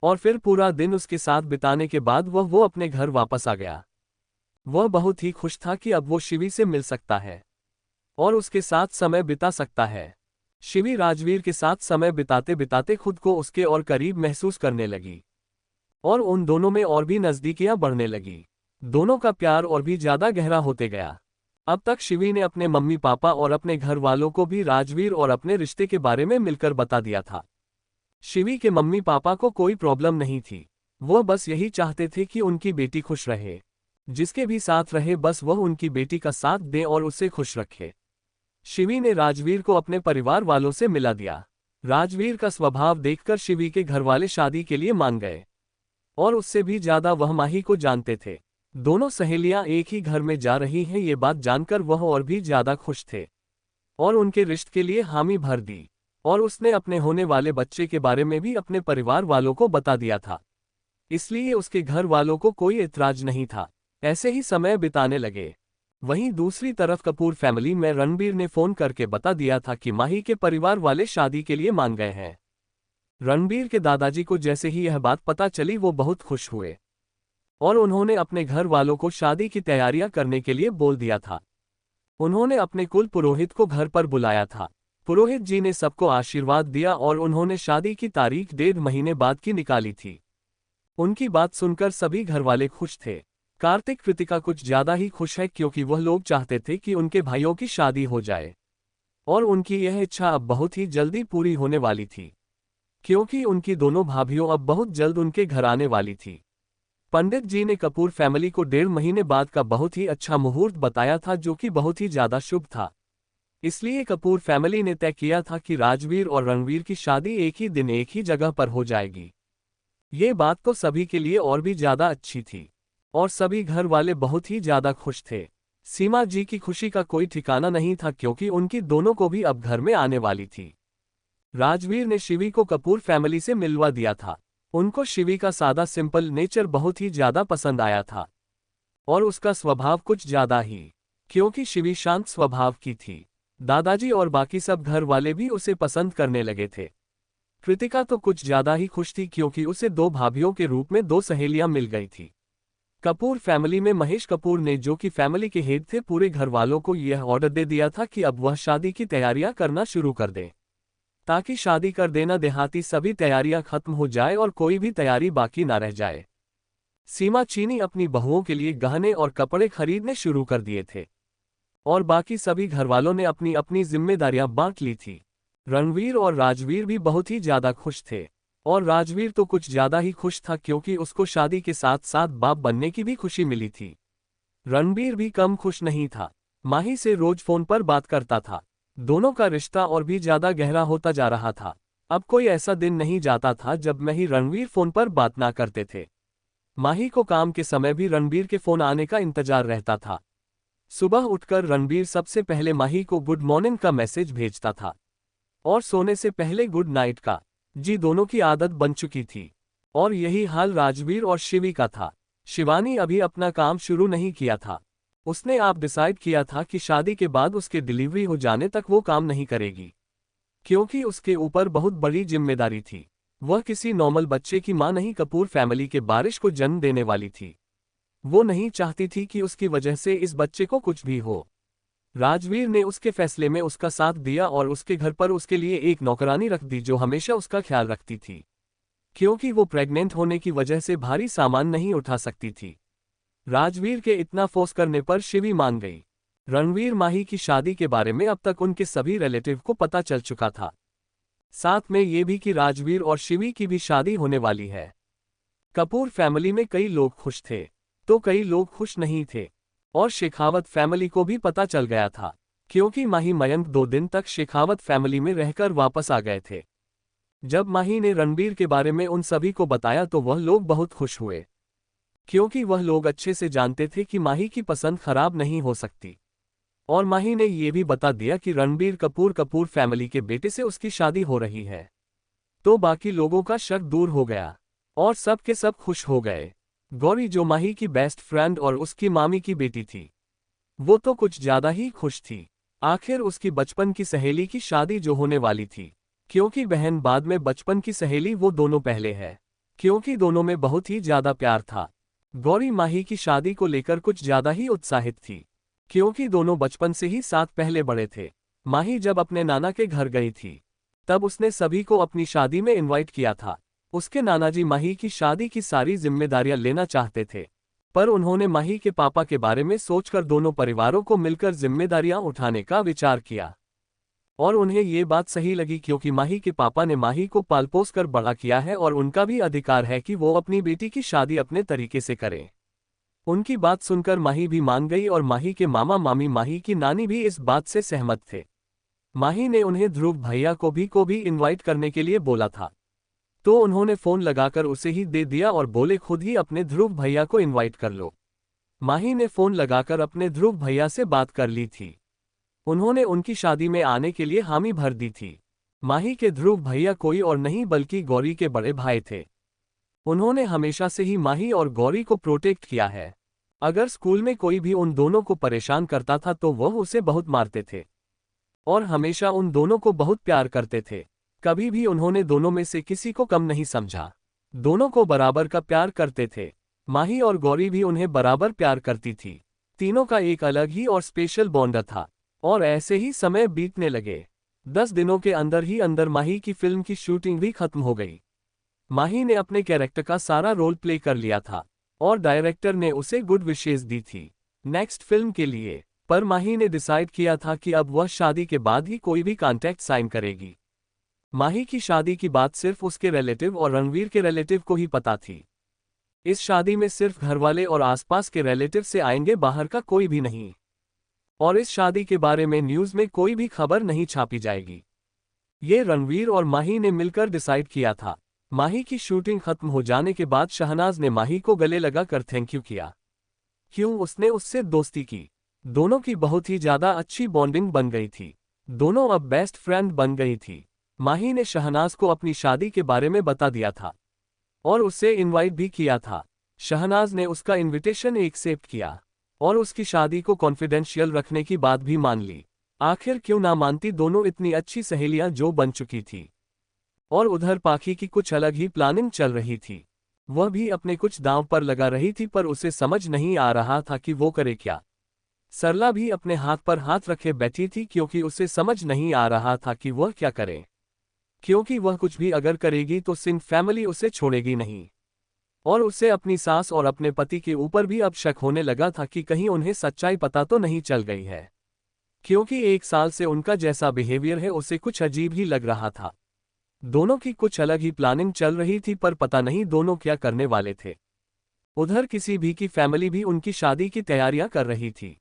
और फिर पूरा दिन उसके साथ बिताने के बाद वो अपने घर वापस आ गया। वह बहुत ही खुश था कि अब वो शिवी से मिल सकता है। और उसके साथ समय बिता सकता है। शिवी राजवीर के साथ समय बिताते बिताते खुद को उसके और करीब महसूस करने लगी और उन दोनों में और भी नज़दीकियां बढ़ने लगी। दोनों का प्यार और भी ज्यादा गहरा होते गया। अब तक शिवी ने अपने मम्मी पापा और अपने घर वालों को भी राजवीर और अपने रिश्ते के बारे में मिलकर बता दिया था। शिवी के मम्मी पापा को कोई प्रॉब्लम नहीं थी, वह बस यही चाहते थे कि उनकी बेटी खुश रहे। जिसके भी साथ रहे बस वह उनकी बेटी का साथ दे और उसे खुश रखे। शिवी ने राजवीर को अपने परिवार वालों से मिला दिया। राजवीर का स्वभाव देखकर शिवी के घरवाले शादी के लिए मान गए और उससे भी ज्यादा वह माही को जानते थे। दोनों सहेलियां एक ही घर में जा रही हैं ये बात जानकर वह और भी ज्यादा खुश थे और उनके रिश्ते के लिए हामी भर दी। और उसने अपने होने वाले बच्चे के बारे में भी अपने परिवार वालों को बता दिया था, इसलिए उसके घर वालों को कोई एतराज नहीं था। ऐसे ही समय बिताने लगे। वहीं दूसरी तरफ कपूर फैमिली में रणबीर ने फोन करके बता दिया था कि माही के परिवार वाले शादी के लिए मान गए हैं। रणबीर के दादाजी को जैसे ही यह बात पता चली वो बहुत खुश हुए और उन्होंने अपने घर वालों को शादी की तैयारियां करने के लिए बोल दिया था। उन्होंने अपने कुल पुरोहित को घर पर बुलाया था। पुरोहित जी ने सबको आशीर्वाद दिया और उन्होंने शादी की तारीख 1.5 महीने बाद की निकाली थी। उनकी बात सुनकर सभी घरवाले खुश थे। कार्तिक कृतिका कुछ ज्यादा ही खुश है क्योंकि वह लोग चाहते थे कि उनके भाइयों की शादी हो जाए और उनकी यह इच्छा अब बहुत ही जल्दी पूरी होने वाली थी क्योंकि उनकी दोनों भाभियों अब बहुत जल्द उनके घर आने वाली थी। पंडित जी ने कपूर फैमिली को 1.5 महीने बाद का बहुत ही अच्छा मुहूर्त बताया था जो कि बहुत ही ज्यादा शुभ था। इसलिए कपूर फैमिली ने तय किया था कि राजवीर और रणवीर की शादी एक ही दिन एक ही जगह पर हो जाएगी। ये बात तो सभी के लिए और भी ज्यादा अच्छी थी और सभी घर वाले बहुत ही ज्यादा खुश थे। सीमा जी की खुशी का कोई ठिकाना नहीं था क्योंकि उनकी दोनों को भी अब घर में आने वाली थी। राजवीर ने शिवी को कपूर फैमिली से मिलवा दिया था। उनको शिवी का सादा सिंपल नेचर बहुत ही ज्यादा पसंद आया था और उसका स्वभाव कुछ ज्यादा ही, क्योंकि शिवी शांत स्वभाव की थी। दादाजी और बाकी सब घर वाले भी उसे पसंद करने लगे थे। कृतिका तो कुछ ज्यादा ही खुश थी क्योंकि उसे 2 भाभियों के रूप में 2 सहेलियां मिल गई थी। कपूर फैमिली में महेश कपूर ने जो कि फैमिली के हेड थे पूरे घर वालों को यह ऑर्डर दे दिया था कि अब वह शादी की तैयारियां करना शुरू कर दें ताकि शादी कर देना देहाती सभी तैयारियां खत्म हो जाए और कोई भी तैयारी बाकी ना रह जाए। सीमा चीनी अपनी बहुओं के लिए गहने और कपड़े खरीदने शुरू कर दिए थे और बाकी सभी घरवालों ने अपनी अपनी जिम्मेदारियां बांट ली थी। रणवीर और राजवीर भी बहुत ही ज्यादा खुश थे और राजवीर तो कुछ ज्यादा ही खुश था क्योंकि उसको शादी के साथ साथ बाप बनने की भी खुशी मिली थी। रणबीर भी कम खुश नहीं था। माही से रोज फोन पर बात करता था। दोनों का रिश्ता और भी ज्यादा गहरा होता जा रहा था। अब कोई ऐसा दिन नहीं जाता था जब माही रणवीर फोन पर बात ना करते थे। माही को काम के समय भी रणबीर के फोन आने का इंतजार रहता था। सुबह उठकर रणबीर सबसे पहले माही को गुड मॉर्निंग का मैसेज भेजता था और सोने से पहले गुड नाइट का। जी दोनों की आदत बन चुकी थी और यही हाल राजवीर और शिवी का था। शिवानी अभी अपना काम शुरू नहीं किया था। उसने आप डिसाइड किया था कि शादी के बाद उसके डिलीवरी हो जाने तक वो काम नहीं करेगी क्योंकि उसके ऊपर बहुत बड़ी जिम्मेदारी थी। वह किसी नॉर्मल बच्चे की मां नहीं कपूर फैमिली के बारिश को जन्म देने वाली थी। वो नहीं चाहती थी कि उसकी वजह से इस बच्चे को कुछ भी हो। राजवीर ने उसके फैसले में उसका साथ दिया और उसके घर पर उसके लिए एक नौकरानी रख दी जो हमेशा उसका ख्याल रखती थी क्योंकि वो प्रेग्नेंट होने की वजह से भारी सामान नहीं उठा सकती थी। राजवीर के इतना फोर्स करने पर शिवी मान गई। रणवीर माही की शादी के बारे में अब तक उनके सभी रिलेटिव को पता चल चुका था, साथ में ये भी कि राजवीर और शिवी की भी शादी होने वाली है। कपूर फैमिली में कई लोग खुश थे तो कई लोग खुश नहीं थे और शेखावत फैमिली को भी पता चल गया था क्योंकि माही मयंक 2 दिन तक शेखावत फैमिली में रहकर वापस आ गए थे। जब माही ने रणबीर के बारे में उन सभी को बताया तो वह लोग बहुत खुश हुए क्योंकि वह लोग अच्छे से जानते थे कि माही की पसंद खराब नहीं हो सकती और माही ने यह भी बता दिया कि रणबीर कपूर कपूर फैमिली के बेटे से उसकी शादी हो रही है। तो बाकी लोगों का शक दूर हो गया और सब के सब खुश हो गए। गौरी जो माही की बेस्ट फ्रेंड और उसकी मामी की बेटी थी वो तो कुछ ज्यादा ही खुश थी। आखिर उसकी बचपन की सहेली की शादी जो होने वाली थी क्योंकि बहन बाद में बचपन की सहेली वो दोनों पहले है क्योंकि दोनों में बहुत ही ज्यादा प्यार था। गौरी माही की शादी को लेकर कुछ ज्यादा ही उत्साहित थी। क्योंकि दोनों बचपन से ही साथ पहले बड़े थे। माही जब अपने नाना के घर गई थी तब उसने सभी को अपनी शादी में इनवाइट किया था। उसके नानाजी माही की शादी की सारी जिम्मेदारियां लेना चाहते थे, पर उन्होंने माही के पापा के बारे में सोचकर दोनों परिवारों को मिलकर जिम्मेदारियां उठाने का विचार किया। और उन्हें ये बात सही लगी क्योंकि माही के पापा ने माही को पाल पोस कर बड़ा किया है और उनका भी अधिकार है कि वो अपनी बेटी की शादी अपने तरीके से करें। उनकी बात सुनकर माही भी मान गई और माही के मामा मामी माही की नानी भी इस बात से सहमत थे। माही ने उन्हें ध्रुव भैया को भी इनवाइट करने के लिए बोला था, तो उन्होंने फोन लगाकर उसे ही दे दिया और बोले खुद ही अपने ध्रुव भैया को इनवाइट कर लो। माही ने फोन लगाकर अपने ध्रुव भैया से बात कर ली थी। उन्होंने उनकी शादी में आने के लिए हामी भर दी थी। माही के ध्रुव भैया कोई और नहीं बल्कि गौरी के बड़े भाई थे। उन्होंने हमेशा से ही माही और गौरी को प्रोटेक्ट किया है। अगर स्कूल में कोई भी उन दोनों को परेशान करता था तो वह उसे बहुत मारते थे और हमेशा उन दोनों को बहुत प्यार करते थे। कभी भी उन्होंने दोनों में से किसी को कम नहीं समझा। दोनों को बराबर का प्यार करते थे। माही और गौरी भी उन्हें बराबर प्यार करती थी। तीनों का एक अलग ही और स्पेशल बॉन्ड था। और ऐसे ही समय बीतने लगे। 10 दिनों के अंदर ही अंदर माही की फिल्म की शूटिंग भी खत्म हो गई। माही ने अपने कैरेक्टर का सारा रोल प्ले कर लिया था और डायरेक्टर ने उसे गुड विशेस दी थी नेक्स्ट फिल्म के लिए। पर माही ने डिसाइड किया था कि अब वह शादी के बाद ही कोई भी कॉन्ट्रैक्ट साइन करेगी। माही की शादी की बात सिर्फ उसके रिलेटिव और रणवीर के रिलेटिव को ही पता थी। इस शादी में सिर्फ घरवाले और आसपास के रिलेटिव से आएंगे, बाहर का कोई भी नहीं। और इस शादी के बारे में न्यूज़ में कोई भी खबर नहीं छापी जाएगी। ये रणवीर और माही ने मिलकर डिसाइड किया था। माही की शूटिंग खत्म हो जाने के बाद शहनाज ने माही को गले लगाकर थैंक यू किया। क्यों उसने उससे दोस्ती की। दोनों की बहुत ही ज्यादा अच्छी बॉन्डिंग बन गई थी। दोनों अब बेस्ट फ्रेंड बन गई थी। माही ने शहनाज को अपनी शादी के बारे में बता दिया था और उसे इनवाइट भी किया था। शहनाज ने उसका इनविटेशन एक्सेप्ट किया और उसकी शादी को कॉन्फिडेंशियल रखने की बात भी मान ली। आखिर क्यों ना मानती, दोनों इतनी अच्छी सहेलियां जो बन चुकी थी। और उधर पाखी की कुछ अलग ही प्लानिंग चल रही थी। वह भी अपने कुछ दांव पर लगा रही थी पर उसे समझ नहीं आ रहा था कि वो करे क्या। सरला भी अपने हाथ पर हाथ रखे बैठी थी क्योंकि उसे समझ नहीं आ रहा था कि वह क्या करे, क्योंकि वह कुछ भी अगर करेगी तो सिंह फैमिली उसे छोड़ेगी नहीं। और उसे अपनी सास और अपने पति के ऊपर भी अब शक होने लगा था कि कहीं उन्हें सच्चाई पता तो नहीं चल गई है, क्योंकि 1 साल से उनका जैसा बिहेवियर है उसे कुछ अजीब ही लग रहा था। दोनों की कुछ अलग ही प्लानिंग चल रही थी पर पता नहीं दोनों क्या करने वाले थे। उधर किसी भी की फैमिली भी उनकी शादी की तैयारियां कर रही थी।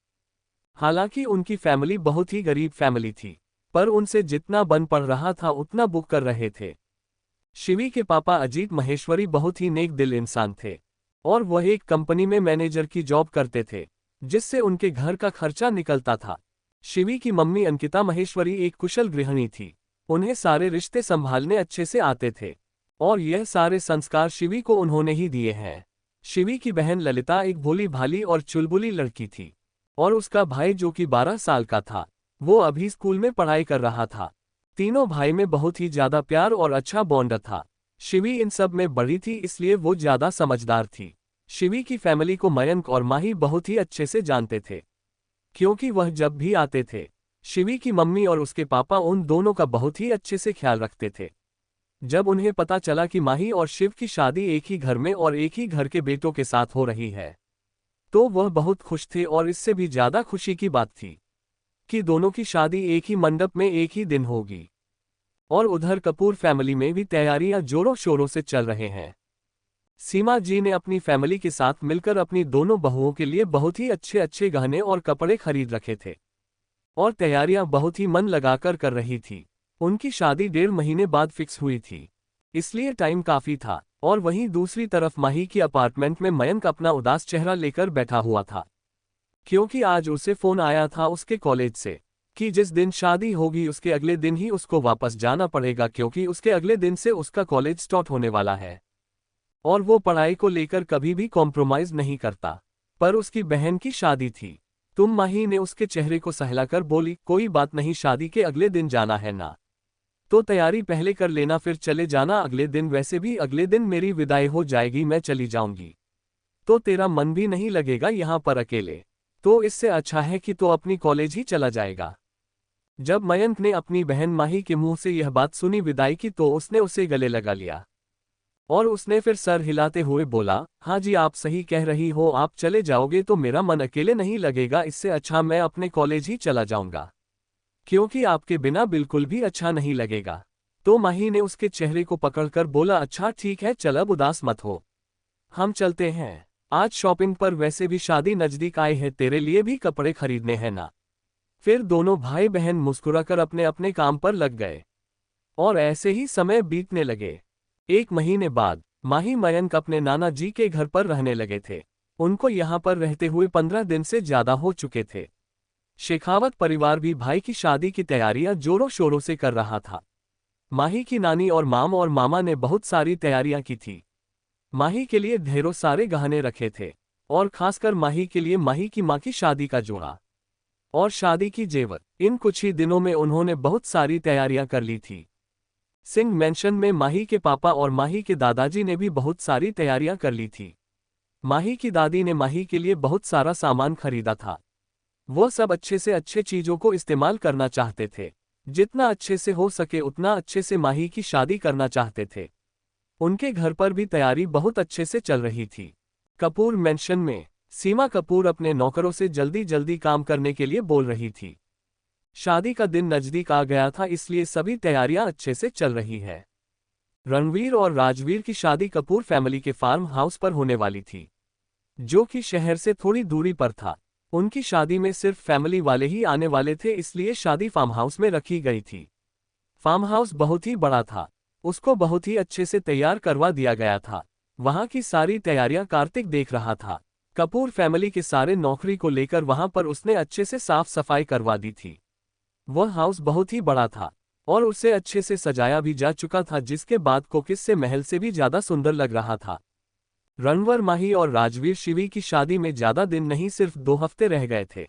हालांकि उनकी फैमिली बहुत ही गरीब फैमिली थी, पर उनसे जितना बन पड़ रहा था उतना बुक कर रहे थे। शिवी के पापा अजीत महेश्वरी बहुत ही नेक दिल इंसान थे और वह एक कंपनी में मैनेजर की जॉब करते थे, जिससे उनके घर का खर्चा निकलता था। शिवी की मम्मी अंकिता महेश्वरी एक कुशल गृहिणी थी। उन्हें सारे रिश्ते संभालने अच्छे से आते थे और यह सारे संस्कार शिवी को उन्होंने ही दिए हैं। शिवी की बहन ललिता एक भोली भाली और चुलबुली लड़की थी और उसका भाई जो कि 12 साल का था, वो अभी स्कूल में पढ़ाई कर रहा था। तीनों भाई में बहुत ही ज्यादा प्यार और अच्छा बॉन्ड था। शिवी इन सब में बड़ी थी इसलिए वो ज्यादा समझदार थी। शिवी की फैमिली को मयंक और माही बहुत ही अच्छे से जानते थे, क्योंकि वह जब भी आते थे शिवी की मम्मी और उसके पापा उन दोनों का बहुत ही अच्छे से ख्याल रखते थे। जब उन्हें पता चला कि माही और शिव की शादी एक ही घर में और एक ही घर के बेटों के साथ हो रही है, तो वह बहुत खुश थे और इससे भी ज्यादा खुशी की बात थी कि दोनों की शादी एक ही मंडप में एक ही दिन होगी। और उधर कपूर फैमिली में भी तैयारियां जोरों शोरों से चल रहे हैं। सीमा जी ने अपनी फैमिली के साथ मिलकर अपनी दोनों बहुओं के लिए बहुत ही अच्छे अच्छे गहने और कपड़े खरीद रखे थे और तैयारियां बहुत ही मन लगाकर कर रही थी। उनकी शादी 1.5 महीने बाद फिक्स हुई थी, इसलिए टाइम काफी था। और वहीं दूसरी तरफ माही की अपार्टमेंट में मयंक अपना उदास चेहरा लेकर बैठा हुआ था, क्योंकि आज उसे फोन आया था उसके कॉलेज से कि जिस दिन शादी होगी उसके अगले दिन ही उसको वापस जाना पड़ेगा, क्योंकि उसके अगले दिन से उसका कॉलेज स्टार्ट होने वाला है और वो पढ़ाई को लेकर कभी भी कॉम्प्रोमाइज नहीं करता। पर उसकी बहन की शादी थी। माही ने उसके चेहरे को सहलाकर बोली, कोई बात नहीं, शादी के अगले दिन जाना है ना, तो तैयारी पहले कर लेना, फिर चले जाना अगले दिन। वैसे भी अगले दिन मेरी विदाई हो जाएगी, मैं चली जाऊंगी, तो तेरा मन भी नहीं लगेगा यहाँ पर अकेले। तो इससे अच्छा है कि तो अपनी कॉलेज ही चला जाएगा। जब मयंक ने अपनी बहन माही के मुंह से यह बात सुनी विदाई की तो उसने उसे गले लगा लिया और उसने फिर सर हिलाते हुए बोला, हाँ जी आप सही कह रही हो, आप चले जाओगे तो मेरा मन अकेले नहीं लगेगा, इससे अच्छा मैं अपने कॉलेज ही चला जाऊंगा, क्योंकि आपके बिना बिल्कुल भी अच्छा नहीं लगेगा। तो माही ने उसके चेहरे को पकड़कर बोला, अच्छा ठीक है चल अब उदास मत हो, हम चलते हैं आज शॉपिंग पर, वैसे भी शादी नजदीक आई है, तेरे लिए भी कपड़े खरीदने हैं ना। फिर दोनों भाई बहन मुस्कुराकर अपने अपने काम पर लग गए और ऐसे ही समय बीतने लगे। 1 महीने बाद माही मयंक अपने नाना जी के घर पर रहने लगे थे। उनको यहाँ पर रहते हुए 15 दिन से ज्यादा हो चुके थे। शेखावत परिवार भी भाई की शादी की तैयारियां जोरों शोरों से कर रहा था। माही की नानी और मामा ने बहुत सारी तैयारियां की थी। माही के लिए ढेरों सारे गहने रखे थे और खासकर माही के लिए माही की माँ की शादी का जोड़ा और शादी की जेवर, इन कुछ ही दिनों में उन्होंने बहुत सारी तैयारियां कर ली थी। सिंह मैंशन में माही के पापा और माही के दादाजी ने भी बहुत सारी तैयारियां कर ली थी। माही की दादी ने माही के लिए बहुत सारा सामान खरीदा था। वो सब अच्छे से अच्छे चीजों को इस्तेमाल करना चाहते थे, जितना अच्छे से हो सके उतना अच्छे से माही की शादी करना चाहते थे। उनके घर पर भी तैयारी बहुत अच्छे से चल रही थी। कपूर मैंशन में सीमा कपूर अपने नौकरों से जल्दी जल्दी काम करने के लिए बोल रही थी। शादी का दिन नजदीक आ गया था, इसलिए सभी तैयारियां अच्छे से चल रही है। रणवीर और राजवीर की शादी कपूर फैमिली के फार्म हाउस पर होने वाली थी, जो कि शहर से थोड़ी दूरी पर था। उनकी शादी में सिर्फ फैमिली वाले ही आने वाले थे, इसलिए शादी फार्म हाउस में रखी गई थी। फार्म हाउस बहुत ही बड़ा था, उसको बहुत ही अच्छे से तैयार करवा दिया गया था। वहां की सारी तैयारियां कार्तिक देख रहा था। कपूर फैमिली के सारे नौकरी को लेकर वहां पर उसने अच्छे से साफ सफाई करवा दी थी। वह हाउस बहुत ही बड़ा था और उसे अच्छे से सजाया भी जा चुका था, जिसके बाद कोकिस से महल से भी ज्यादा सुंदर लग रहा था। रणवर माही और राजवीर शिवी की शादी में ज्यादा दिन नहीं, सिर्फ 2 हफ्ते रह गए थे।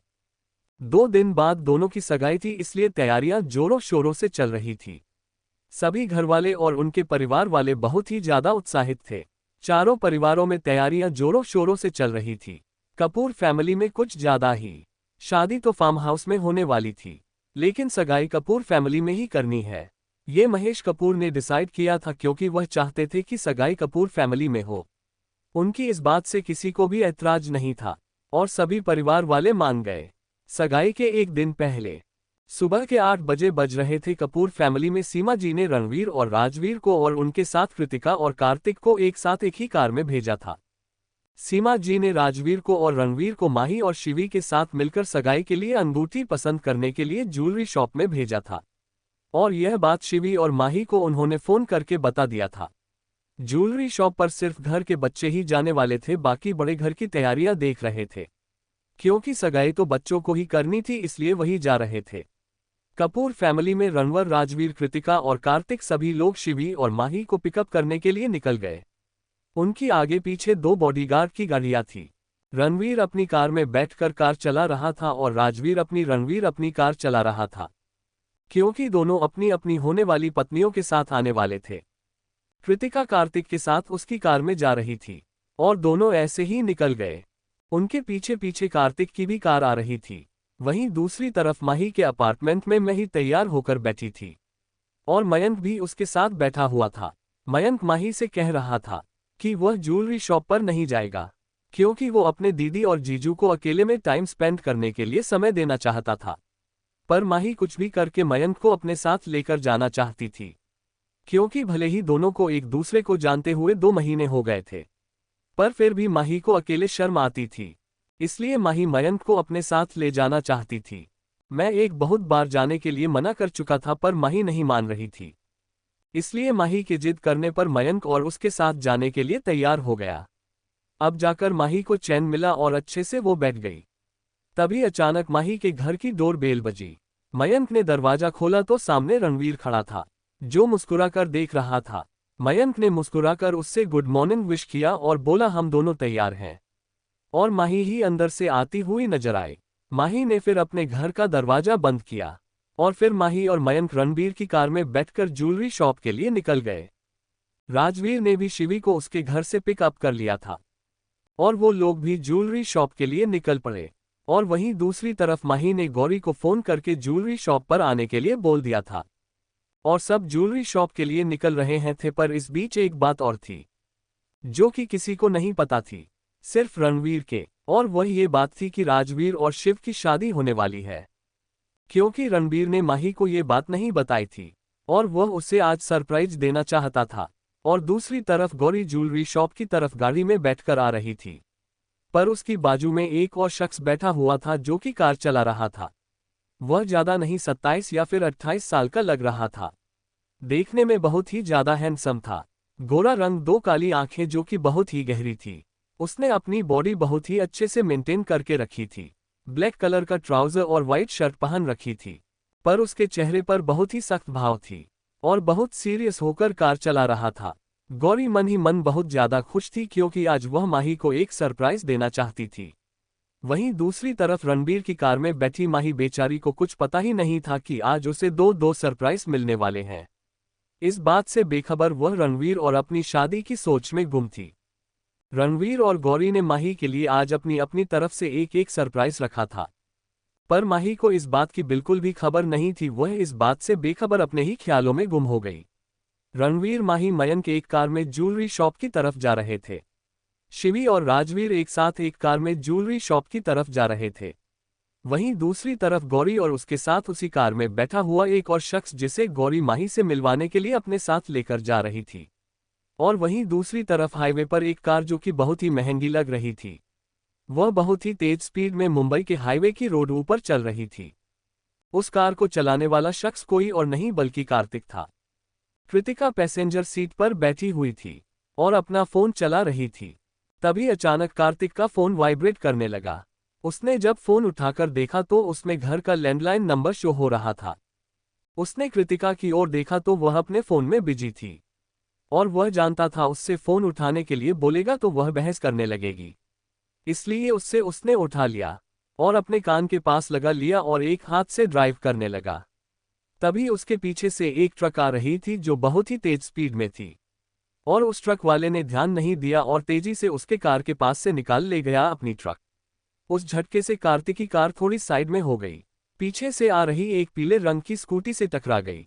2 दिन बाद दोनों की सगाई थी, इसलिए तैयारियां जोरों शोरों से चल रही थी। सभी घरवाले और उनके परिवार वाले बहुत ही ज्यादा उत्साहित थे। चारों परिवारों में तैयारियां जोरों शोरों से चल रही थी। कपूर फैमिली में कुछ ज्यादा ही। शादी तो फार्म हाउस में होने वाली थी, लेकिन सगाई कपूर फैमिली में ही करनी है। ये महेश कपूर ने डिसाइड किया था, क्योंकि वह चाहते थे कि सगाई कपूर फैमिली में हो। उनकी इस बात से किसी को भी ऐतराज नहीं था और सभी परिवार वाले मान गए। सगाई के एक दिन पहले सुबह के 8 बजे बज रहे थे। कपूर फैमिली में सीमा जी ने रणवीर और राजवीर को और उनके साथ कृतिका और कार्तिक को एक साथ एक ही कार में भेजा था। सीमा जी ने राजवीर को और रणवीर को माही और शिवी के साथ मिलकर सगाई के लिए अंगूठी पसंद करने के लिए ज्वेलरी शॉप में भेजा था और यह बात शिवी और माही को उन्होंने फोन करके बता दिया था। ज्वेलरी शॉप पर सिर्फ घर के बच्चे ही जाने वाले थे, बाकी बड़े घर की तैयारियां देख रहे थे। क्योंकि सगाई तो बच्चों को ही करनी थी, इसलिए वही जा रहे थे। कपूर फैमिली में रणवर, राजवीर, कृतिका और कार्तिक सभी लोग शिवी और माही को पिकअप करने के लिए निकल गए। उनकी आगे पीछे 2 बॉडीगार्ड की गाड़ियां थी। रणवीर अपनी कार में बैठकर कार चला रहा था और रणवीर अपनी कार चला रहा था, क्योंकि दोनों अपनी अपनी होने वाली पत्नियों के साथ आने वाले थे। कृतिका कार्तिक के साथ उसकी कार में जा रही थी और दोनों ऐसे ही निकल गए। उनके पीछे पीछे कार्तिक की भी कार आ रही थी। वहीं दूसरी तरफ माही के अपार्टमेंट में मही तैयार होकर बैठी थी और मयंक भी उसके साथ बैठा हुआ था। मयंक माही से कह रहा था कि वह ज्वेलरी शॉप पर नहीं जाएगा, क्योंकि वो अपने दीदी और जीजू को अकेले में टाइम स्पेंड करने के लिए समय देना चाहता था। पर माही कुछ भी करके मयंक को अपने साथ लेकर जाना चाहती थी, क्योंकि भले ही दोनों को एक दूसरे को जानते हुए 2 महीने हो गए थे, पर फिर भी माही को अकेले शर्म आती थी। इसलिए माही मयंक को अपने साथ ले जाना चाहती थी। मैं एक बहुत बार जाने के लिए मना कर चुका था, पर माही नहीं मान रही थी। इसलिए माही के जिद करने पर मयंक और उसके साथ जाने के लिए तैयार हो गया। अब जाकर माही को चैन मिला और अच्छे से वो बैठ गई। तभी अचानक माही के घर की डोर बेल बजी। मयंक ने दरवाजा खोला तो सामने रणवीर खड़ा था, जो मुस्कुराकर देख रहा था। मयंक ने मुस्कुराकर उससे गुड मॉर्निंग विश किया और बोला, हम दोनों तैयार हैं। और माही ही अंदर से आती हुई नजर आई। माही ने फिर अपने घर का दरवाजा बंद किया और फिर माही और मयंक रणवीर की कार में बैठकर ज्वेलरी शॉप के लिए निकल गए। राजवीर ने भी शिवी को उसके घर से पिकअप कर लिया था और वो लोग भी ज्वेलरी शॉप के लिए निकल पड़े। और वहीं दूसरी तरफ माही ने गौरी को फोन करके ज्वेलरी शॉप पर आने के लिए बोल दिया था और सब ज्वेलरी शॉप के लिए निकल रहे हैं थे। पर इस बीच एक बात और थी जो कि किसी को नहीं पता थी, सिर्फ रणवीर के, और वह ये बात थी कि राजवीर और शिव की शादी होने वाली है। क्योंकि रणबीर ने माही को ये बात नहीं बताई थी और वह उसे आज सरप्राइज देना चाहता था। और दूसरी तरफ गौरी ज्वेलरी शॉप की तरफ गाड़ी में बैठकर आ रही थी, पर उसकी बाजू में एक और शख्स बैठा हुआ था जो कि कार चला रहा था। वह ज्यादा नहीं 27 या फिर 28 साल का लग रहा था। देखने में बहुत ही ज्यादा हैंडसम था। गोरा रंग, दो काली आंखें जो कि बहुत ही गहरी थी। उसने अपनी बॉडी बहुत ही अच्छे से मेंटेन करके रखी थी। ब्लैक कलर का ट्राउजर और वाइट शर्ट पहन रखी थी, पर उसके चेहरे पर बहुत ही सख्त भाव थी और बहुत सीरियस होकर कार चला रहा था। गौरी मन ही मन बहुत ज्यादा खुश थी क्योंकि आज वह माही को एक सरप्राइज देना चाहती थी। वहीं दूसरी तरफ रणबीर की कार में बैठी माही बेचारी को कुछ पता ही नहीं था कि आज उसे दो सरप्राइज मिलने वाले हैं। इस बात से बेखबर वह रणवीर और अपनी शादी की सोच में गुम थी। रणवीर और गौरी ने माही के लिए आज अपनी अपनी तरफ से एक एक सरप्राइज रखा था, पर माही को इस बात की बिल्कुल भी खबर नहीं थी। वह इस बात से बेखबर अपने ही ख्यालों में गुम हो गई। रणवीर, माही, मयंक एक कार में ज्वेलरी शॉप की तरफ जा रहे थे। शिवी और राजवीर एक साथ एक कार में ज्वेलरी शॉप की तरफ जा रहे थे। वहीं दूसरी तरफ गौरी और उसके साथ उसी कार में बैठा हुआ एक और शख्स जिसे गौरी माही से मिलवाने के लिए अपने साथ लेकर जा रही थी। और वहीं दूसरी तरफ हाईवे पर एक कार जो कि बहुत ही महंगी लग रही थी। वह बहुत ही तेज स्पीड में मुंबई के हाईवे की रोड ऊपर चल रही थी। उस कार को चलाने वाला शख्स कोई और नहीं बल्कि कार्तिक था। कृतिका पैसेंजर सीट पर बैठी हुई थी और अपना फोन चला रही थी। तभी अचानक कार्तिक का फोन वाइब्रेट करने लगा। उसने जब फोन उठाकर देखा तो उसमें घर का लैंडलाइन नंबर शो हो रहा था। उसने कृतिका की ओर देखा तो वह अपने फोन में बिजी थी और वह जानता था उससे फोन उठाने के लिए बोलेगा तो वह बहस करने लगेगी, इसलिए उसने उठा लिया और अपने कान के पास लगा लिया और एक हाथ से ड्राइव करने लगा। तभी उसके पीछे से एक ट्रक आ रही थी जो बहुत ही तेज स्पीड में थी और उस ट्रक वाले ने ध्यान नहीं दिया और तेजी से उसके कार के पास से निकाल ले गया अपनी ट्रक। उस झटके से कार्तिक की कार थोड़ी साइड में हो गई। पीछे से आ रही एक पीले रंग की स्कूटी से टकरा गई।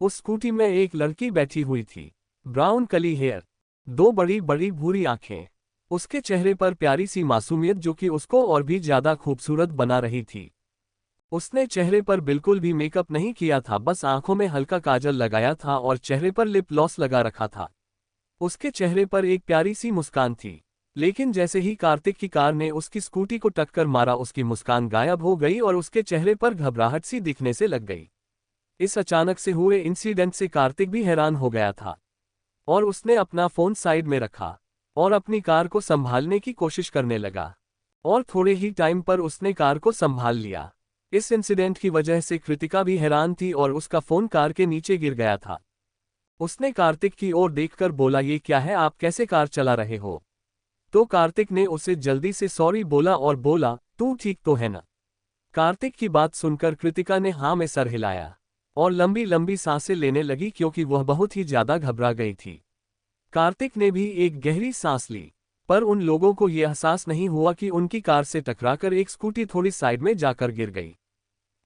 उस स्कूटी में एक लड़की बैठी हुई थी, ब्राउन कली हेयर, दो बड़ी बड़ी भूरी आंखें, उसके चेहरे पर प्यारी सी मासूमियत जो कि उसको और भी ज्यादा खूबसूरत बना रही थी। उसने चेहरे पर बिल्कुल भी मेकअप नहीं किया था, बस आंखों में हल्का काजल लगाया था और चेहरे पर लिप ग्लॉस लगा रखा था। उसके चेहरे पर एक प्यारी सी मुस्कान थी, लेकिन जैसे ही कार्तिक की कार ने उसकी स्कूटी को टक्कर मारा उसकी मुस्कान गायब हो गई और उसके चेहरे पर घबराहट सी दिखने से लग गई। इस अचानक से हुए इंसिडेंट से कार्तिक भी हैरान हो गया था और उसने अपना फोन साइड में रखा और अपनी कार को संभालने की कोशिश करने लगा और थोड़े ही टाइम पर उसने कार को संभाल लिया। इस इंसिडेंट की वजह से कृतिका भी हैरान थी और उसका फोन कार के नीचे गिर गया था। उसने कार्तिक की ओर देखकर बोला, ये क्या है, आप कैसे कार चला रहे हो? तो कार्तिक ने उसे जल्दी से सॉरी बोला और बोला, तू ठीक तो है ना? कार्तिक की बात सुनकर कृतिका ने हाँ में सर हिलाया और लंबी लंबी सांसें लेने लगी क्योंकि वह बहुत ही ज्यादा घबरा गई थी। कार्तिक ने भी एक गहरी सांस ली, पर उन लोगों को यह एहसास नहीं हुआ कि उनकी कार से टकराकर एक स्कूटी थोड़ी साइड में जाकर गिर गई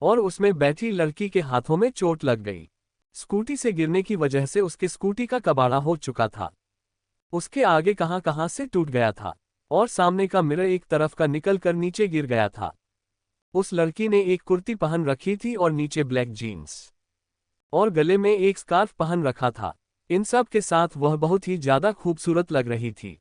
और उसमें बैठी लड़की के हाथों में चोट लग गई। स्कूटी से गिरने की वजह से उसके स्कूटी का कबाड़ा हो चुका था। उसके आगे कहां से टूट गया था और सामने का मिरर एक तरफ का निकलकर नीचे गिर गया था। उस लड़की ने एक कुर्ती पहन रखी थी और नीचे ब्लैक जीन्स और गले में एक स्कार्फ पहन रखा था। इन सब के साथ वह बहुत ही ज्यादा खूबसूरत लग रही थी,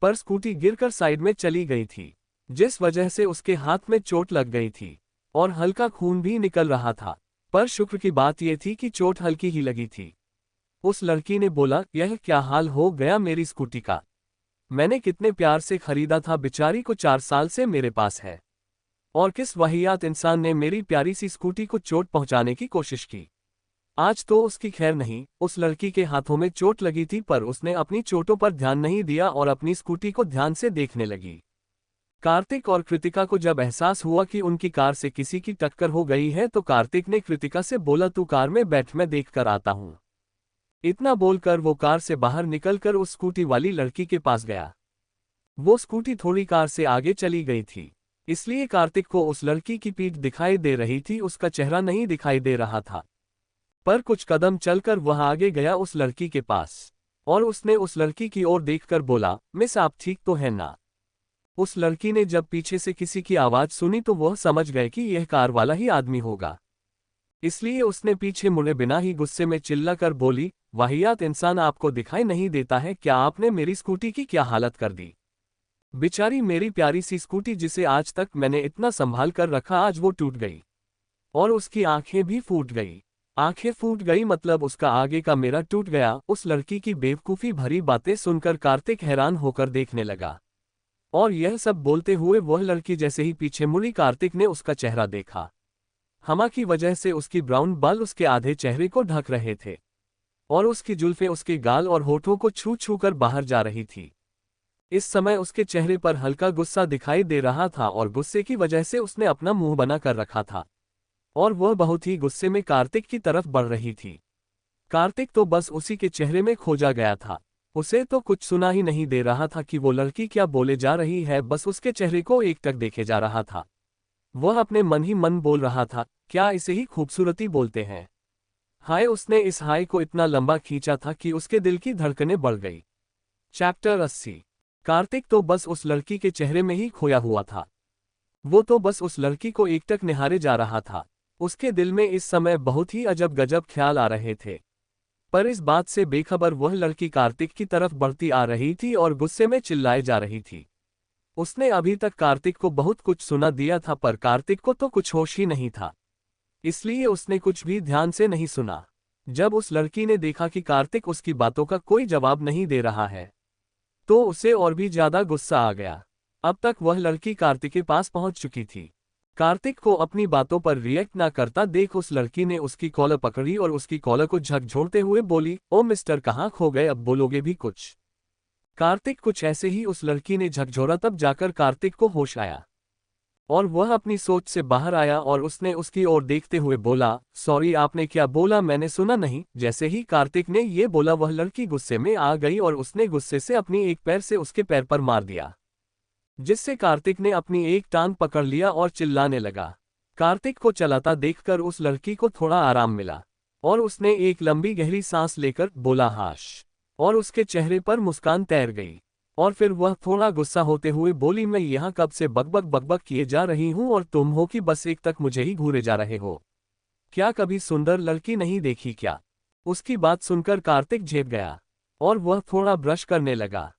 पर स्कूटी गिरकर साइड में चली गई थी, जिस वजह से उसके हाथ में चोट लग गई थी और हल्का खून भी निकल रहा था। पर शुक्र की बात यह थी कि चोट हल्की ही लगी थी। उस लड़की ने बोला, यह क्या हाल हो गया मेरी स्कूटी का? मैंने कितने प्यार से खरीदा था, बेचारी को 4 साल से मेरे पास है और किस वाहियात इंसान ने मेरी प्यारी सी स्कूटी को चोट पहुंचाने की कोशिश की। आज तो उसकी खैर नहीं, उस लड़की के हाथों में चोट लगी थी पर उसने अपनी चोटों पर ध्यान नहीं दिया और अपनी स्कूटी को ध्यान से देखने लगी। कार्तिक और कृतिका को जब एहसास हुआ कि उनकी कार से किसी की टक्कर हो गई है तो कार्तिक ने कृतिका से बोला, तू कार में बैठ, मैं देख कर आता हूं। इतना बोलकर वो कार से बाहर निकलकर उस स्कूटी वाली लड़की के पास गया। वो स्कूटी थोड़ी कार से आगे चली गई थी इसलिए कार्तिक को उस लड़की की पीठ दिखाई दे रही थी, उसका चेहरा नहीं दिखाई दे रहा था। पर कुछ कदम चलकर वह आगे गया उस लड़की के पास, और उसने उस लड़की की ओर देखकर बोला, मिस आप ठीक तो है ना? उस लड़की ने जब पीछे से किसी की आवाज सुनी तो वह समझ गए कि यह कार वाला ही आदमी होगा। इसलिए उसने पीछे मुड़े बिना ही गुस्से में चिल्लाकर बोली, वाहियात इंसान, आपको दिखाई नहीं देता है क्या? आपने मेरी स्कूटी की क्या हालत कर दी? बेचारी मेरी प्यारी सी स्कूटी जिसे आज तक मैंने इतना संभाल कर रखा, आज वो टूट गई और उसकी आंखें भी फूट गई। आंखें फूट गई मतलब उसका आगे का मिरर टूट गया। उस लड़की की बेवकूफ़ी भरी बातें सुनकर कार्तिक हैरान होकर देखने लगा, और यह सब बोलते हुए वह लड़की जैसे ही पीछे मुड़ी, कार्तिक ने उसका चेहरा देखा। हमा की वजह से उसकी ब्राउन बाल उसके आधे चेहरे को ढक रहे थे, और उसकी जुल्फें उसके गाल और होठों को छू छू कर बाहर जा रही थी। इस समय उसके चेहरे पर हल्का गुस्सा दिखाई दे रहा था, और गुस्से की वजह से उसने अपना मुंह बना कर रखा था, और वह बहुत ही गुस्से में कार्तिक की तरफ बढ़ रही थी। कार्तिक तो बस उसी के चेहरे में खोजा गया था। उसे तो कुछ सुना ही नहीं दे रहा था कि वो लड़की क्या बोले जा रही है, बस उसके चेहरे को एकटक देखे जा रहा था। वह अपने मन ही मन बोल रहा था, क्या इसे ही खूबसूरती बोलते हैं? हाय, उसने इस हाय को इतना लंबा खींचा था कि उसके दिल की धड़कनें बढ़ गई। चैप्टर 80। कार्तिक तो बस उस लड़की के चेहरे में ही खोया हुआ था। वो तो बस उस लड़की को एकटक निहारे जा रहा था। उसके दिल में इस समय बहुत ही अजब गजब ख्याल आ रहे थे, पर इस बात से बेखबर वह लड़की कार्तिक की तरफ बढ़ती आ रही थी और गुस्से में चिल्लाए जा रही थी। उसने अभी तक कार्तिक को बहुत कुछ सुना दिया था, पर कार्तिक को तो कुछ होश ही नहीं था, इसलिए उसने कुछ भी ध्यान से नहीं सुना। जब उस लड़की ने देखा कि कार्तिक उसकी बातों का कोई जवाब नहीं दे रहा है, तो उसे और भी ज्यादा गुस्सा आ गया। अब तक वह लड़की कार्तिक के पास पहुंच चुकी थी। कार्तिक को अपनी बातों पर रिएक्ट ना करता देख उस लड़की ने उसकी कॉलर पकड़ी और उसकी कॉलर को झकझोरते हुए बोली, ओ मिस्टर, कहाँ खो गए? अब बोलोगे भी कुछ? कार्तिक कुछ ऐसे ही उस लड़की ने झकझोरा, तब जाकर कार्तिक को होश आया और वह अपनी सोच से बाहर आया, और उसने उसकी ओर देखते हुए बोला, सॉरी, आपने क्या बोला? मैंने सुना नहीं। जैसे ही कार्तिक ने ये बोला वह लड़की गुस्से में आ गई और उसने गुस्से से अपनी एक पैर से उसके पैर पर मार दिया, जिससे कार्तिक ने अपनी एक टांग पकड़ लिया और चिल्लाने लगा। कार्तिक को चलाता देखकर उस लड़की को थोड़ा आराम मिला, और उसने एक लंबी गहरी सांस लेकर बोला, हाश, और उसके चेहरे पर मुस्कान तैर गई। और फिर वह थोड़ा गुस्सा होते हुए बोली, मैं यहाँ कब से बकबक बकबक किए जा रही हूँ और तुम हो कि बस एक तक मुझे ही घूरे जा रहे हो? क्या कभी सुंदर लड़की नहीं देखी क्या? उसकी बात सुनकर कार्तिक झेप गया और वह थोड़ा ब्रश करने लगा।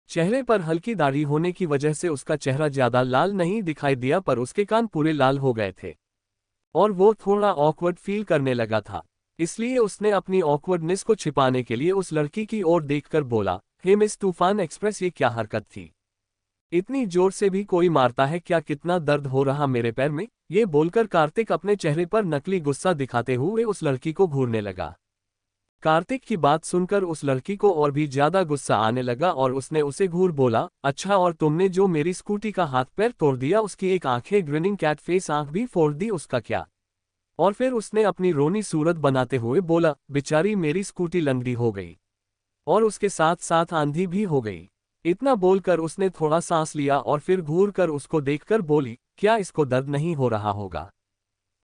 चेहरे पर हल्की दाढ़ी होने की वजह से उसका चेहरा ज्यादा लाल नहीं दिखाई दिया, पर उसके कान पूरे लाल हो गए थे और वो थोड़ा ऑकवर्ड फील करने लगा था। इसलिए उसने अपनी ऑकवर्डनेस को छिपाने के लिए उस लड़की की ओर देखकर बोला, हे मिस तूफान एक्सप्रेस, ये क्या हरकत थी? इतनी जोर से भी कोई मारता है क्या? कितना दर्द हो रहा मेरे पैर में? ये बोलकर कार्तिक अपने चेहरे पर नकली गुस्सा दिखाते हुए उस लड़की को घूरने लगा। कार्तिक की बात सुनकर उस लड़की को और भी ज्यादा गुस्सा आने लगा और उसने उसे घूर बोला, अच्छा, और तुमने जो मेरी स्कूटी का हाथ पैर तोड़ दिया, उसकी एक आंखें ग्रिनिंग कैट फेस आंख भी फोड़ दी, उसका क्या? और फिर उसने अपनी रोनी सूरत बनाते हुए बोला, बेचारी मेरी स्कूटी लंगड़ी हो गई और उसके साथ साथ आंधी भी हो गई। इतना बोलकर उसने थोड़ा सांस लिया और फिर घूर कर उसको देखकर बोली, क्या इसको दर्द नहीं हो रहा होगा?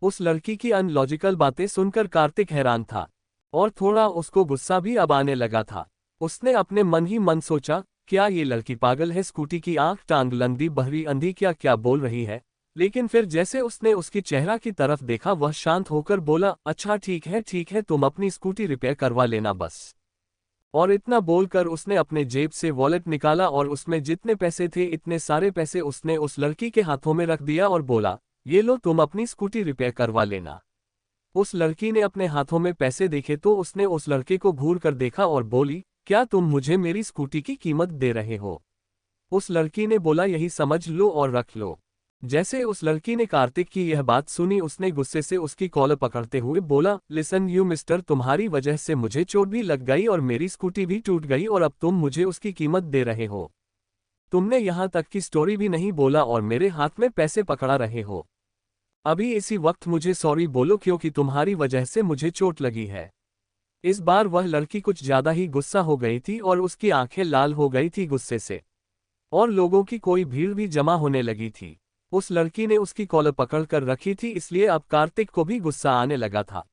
उस लड़की की अनलॉजिकल बातें सुनकर कार्तिक हैरान था और थोड़ा उसको गुस्सा भी अब आने लगा था। उसने अपने मन ही मन सोचा, क्या ये लड़की पागल है? स्कूटी की आंख टांग लंगड़ी बहरी अंधी क्या क्या बोल रही है? लेकिन फिर जैसे उसने उसकी चेहरा की तरफ देखा वह शांत होकर बोला, अच्छा ठीक है, तुम अपनी स्कूटी रिपेयर करवा लेना बस। और इतना बोलकर उसने अपने जेब से वॉलेट निकाला और उसमें जितने पैसे थे इतने सारे पैसे उसने उस लड़की के हाथों में रख दिया और बोला, ये लो, तुम अपनी स्कूटी रिपेयर करवा लेना। उस लड़की ने अपने हाथों में पैसे देखे तो उसने उस लड़के को घूर कर देखा और बोली, क्या तुम मुझे मेरी स्कूटी की कीमत दे रहे हो? उस लड़की ने बोला, यही समझ लो और रख लो। जैसे उस लड़की ने कार्तिक की यह बात सुनी उसने गुस्से से उसकी कॉलर पकड़ते हुए बोला, लिसन यू मिस्टर, तुम्हारी वजह से मुझे चोट भी लग गई और मेरी स्कूटी भी टूट गई और अब तुम मुझे उसकी कीमत दे रहे हो। तुमने यहाँ तक की स्टोरी भी नहीं बोला और मेरे हाथ में पैसे पकड़ा रहे हो। अभी इसी वक्त मुझे सॉरी बोलो क्योंकि तुम्हारी वजह से मुझे चोट लगी है। इस बार वह लड़की कुछ ज्यादा ही गुस्सा हो गई थी और उसकी आंखें लाल हो गई थी गुस्से से, और लोगों की कोई भीड़ भी जमा होने लगी थी। उस लड़की ने उसकी कॉलर पकड़ कर रखी थी, इसलिए अब कार्तिक को भी गुस्सा आने लगा था।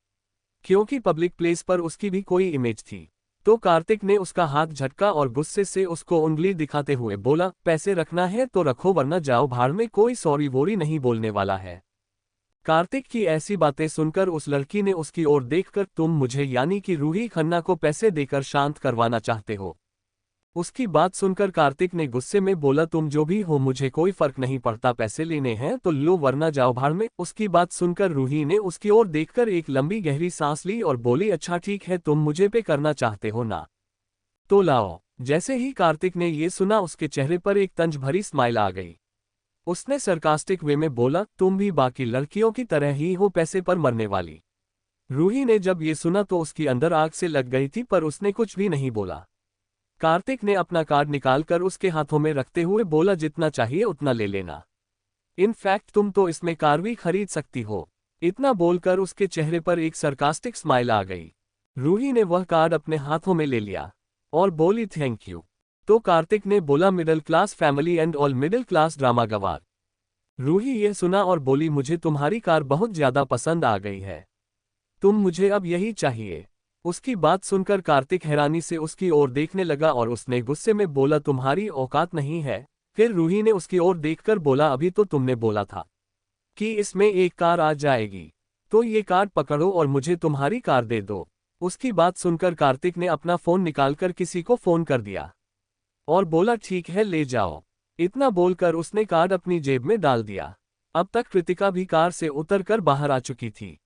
क्योंकि पब्लिक प्लेस पर उसकी भी कोई इमेज थी, तो कार्तिक ने उसका हाथ झटका और गुस्से से उसको उंगली दिखाते हुए बोला, पैसे रखना है तो रखो वरना जाओ भाड़ में, कोई सॉरी वोरी नहीं बोलने वाला है। कार्तिक की ऐसी बातें सुनकर उस लड़की ने उसकी ओर देखकर, तुम मुझे यानी कि रूही खन्ना को पैसे देकर शांत करवाना चाहते हो? उसकी बात सुनकर कार्तिक ने गुस्से में बोला, तुम जो भी हो मुझे कोई फर्क नहीं पड़ता, पैसे लेने हैं तो लो वरना जाओ भाड़ में। उसकी बात सुनकर रूही ने उसकी ओर देखकर एक लंबी गहरी सांस ली और बोली, अच्छा ठीक है, तुम मुझे पे करना चाहते हो ना, तो लाओ। जैसे ही कार्तिक ने ये सुना उसके चेहरे पर एक तंज भरी स्माइल आ गई। उसने सरकास्टिक वे में बोला, तुम भी बाकी लड़कियों की तरह ही हो पैसे पर मरने वाली। रूही ने जब ये सुना तो उसकी अंदर आग से लग गई थी, पर उसने कुछ भी नहीं बोला। कार्तिक ने अपना कार्ड निकालकर उसके हाथों में रखते हुए बोला, जितना चाहिए उतना ले लेना, इनफैक्ट तुम तो इसमें कार भी खरीद सकती हो। इतना बोलकर उसके चेहरे पर एक सरकास्टिक स्माइल आ गई। रूही ने वह कार्ड अपने हाथों में ले लिया और बोली, थैंक यू। तो कार्तिक ने बोला, middle class family and all middle class drama गवार। रूही यह सुना और बोली, मुझे तुम्हारी कार बहुत ज्यादा पसंद आ गई है, तुम मुझे अब यही चाहिए। उसकी बात सुनकर कार्तिक हैरानी से उसकी ओर देखने लगा और उसने गुस्से में बोला, तुम्हारी औकात नहीं है। फिर रूही ने उसकी ओर देखकर बोला, अभी तो तुमने बोला था कि इसमें एक कार आ जाएगी, तो ये कार पकड़ो और मुझे तुम्हारी कार दे दो। उसकी बात सुनकर कार्तिक ने अपना फोन निकालकर किसी को फोन कर दिया और बोला, ठीक है ले जाओ। इतना बोलकर उसने कार्ड अपनी जेब में डाल दिया। अब तक कृतिका भी कार से उतरकर बाहर आ चुकी थी।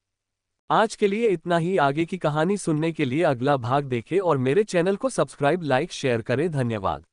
आज के लिए इतना ही। आगे की कहानी सुनने के लिए अगला भाग देखें और मेरे चैनल को सब्सक्राइब, लाइक, शेयर करें। धन्यवाद।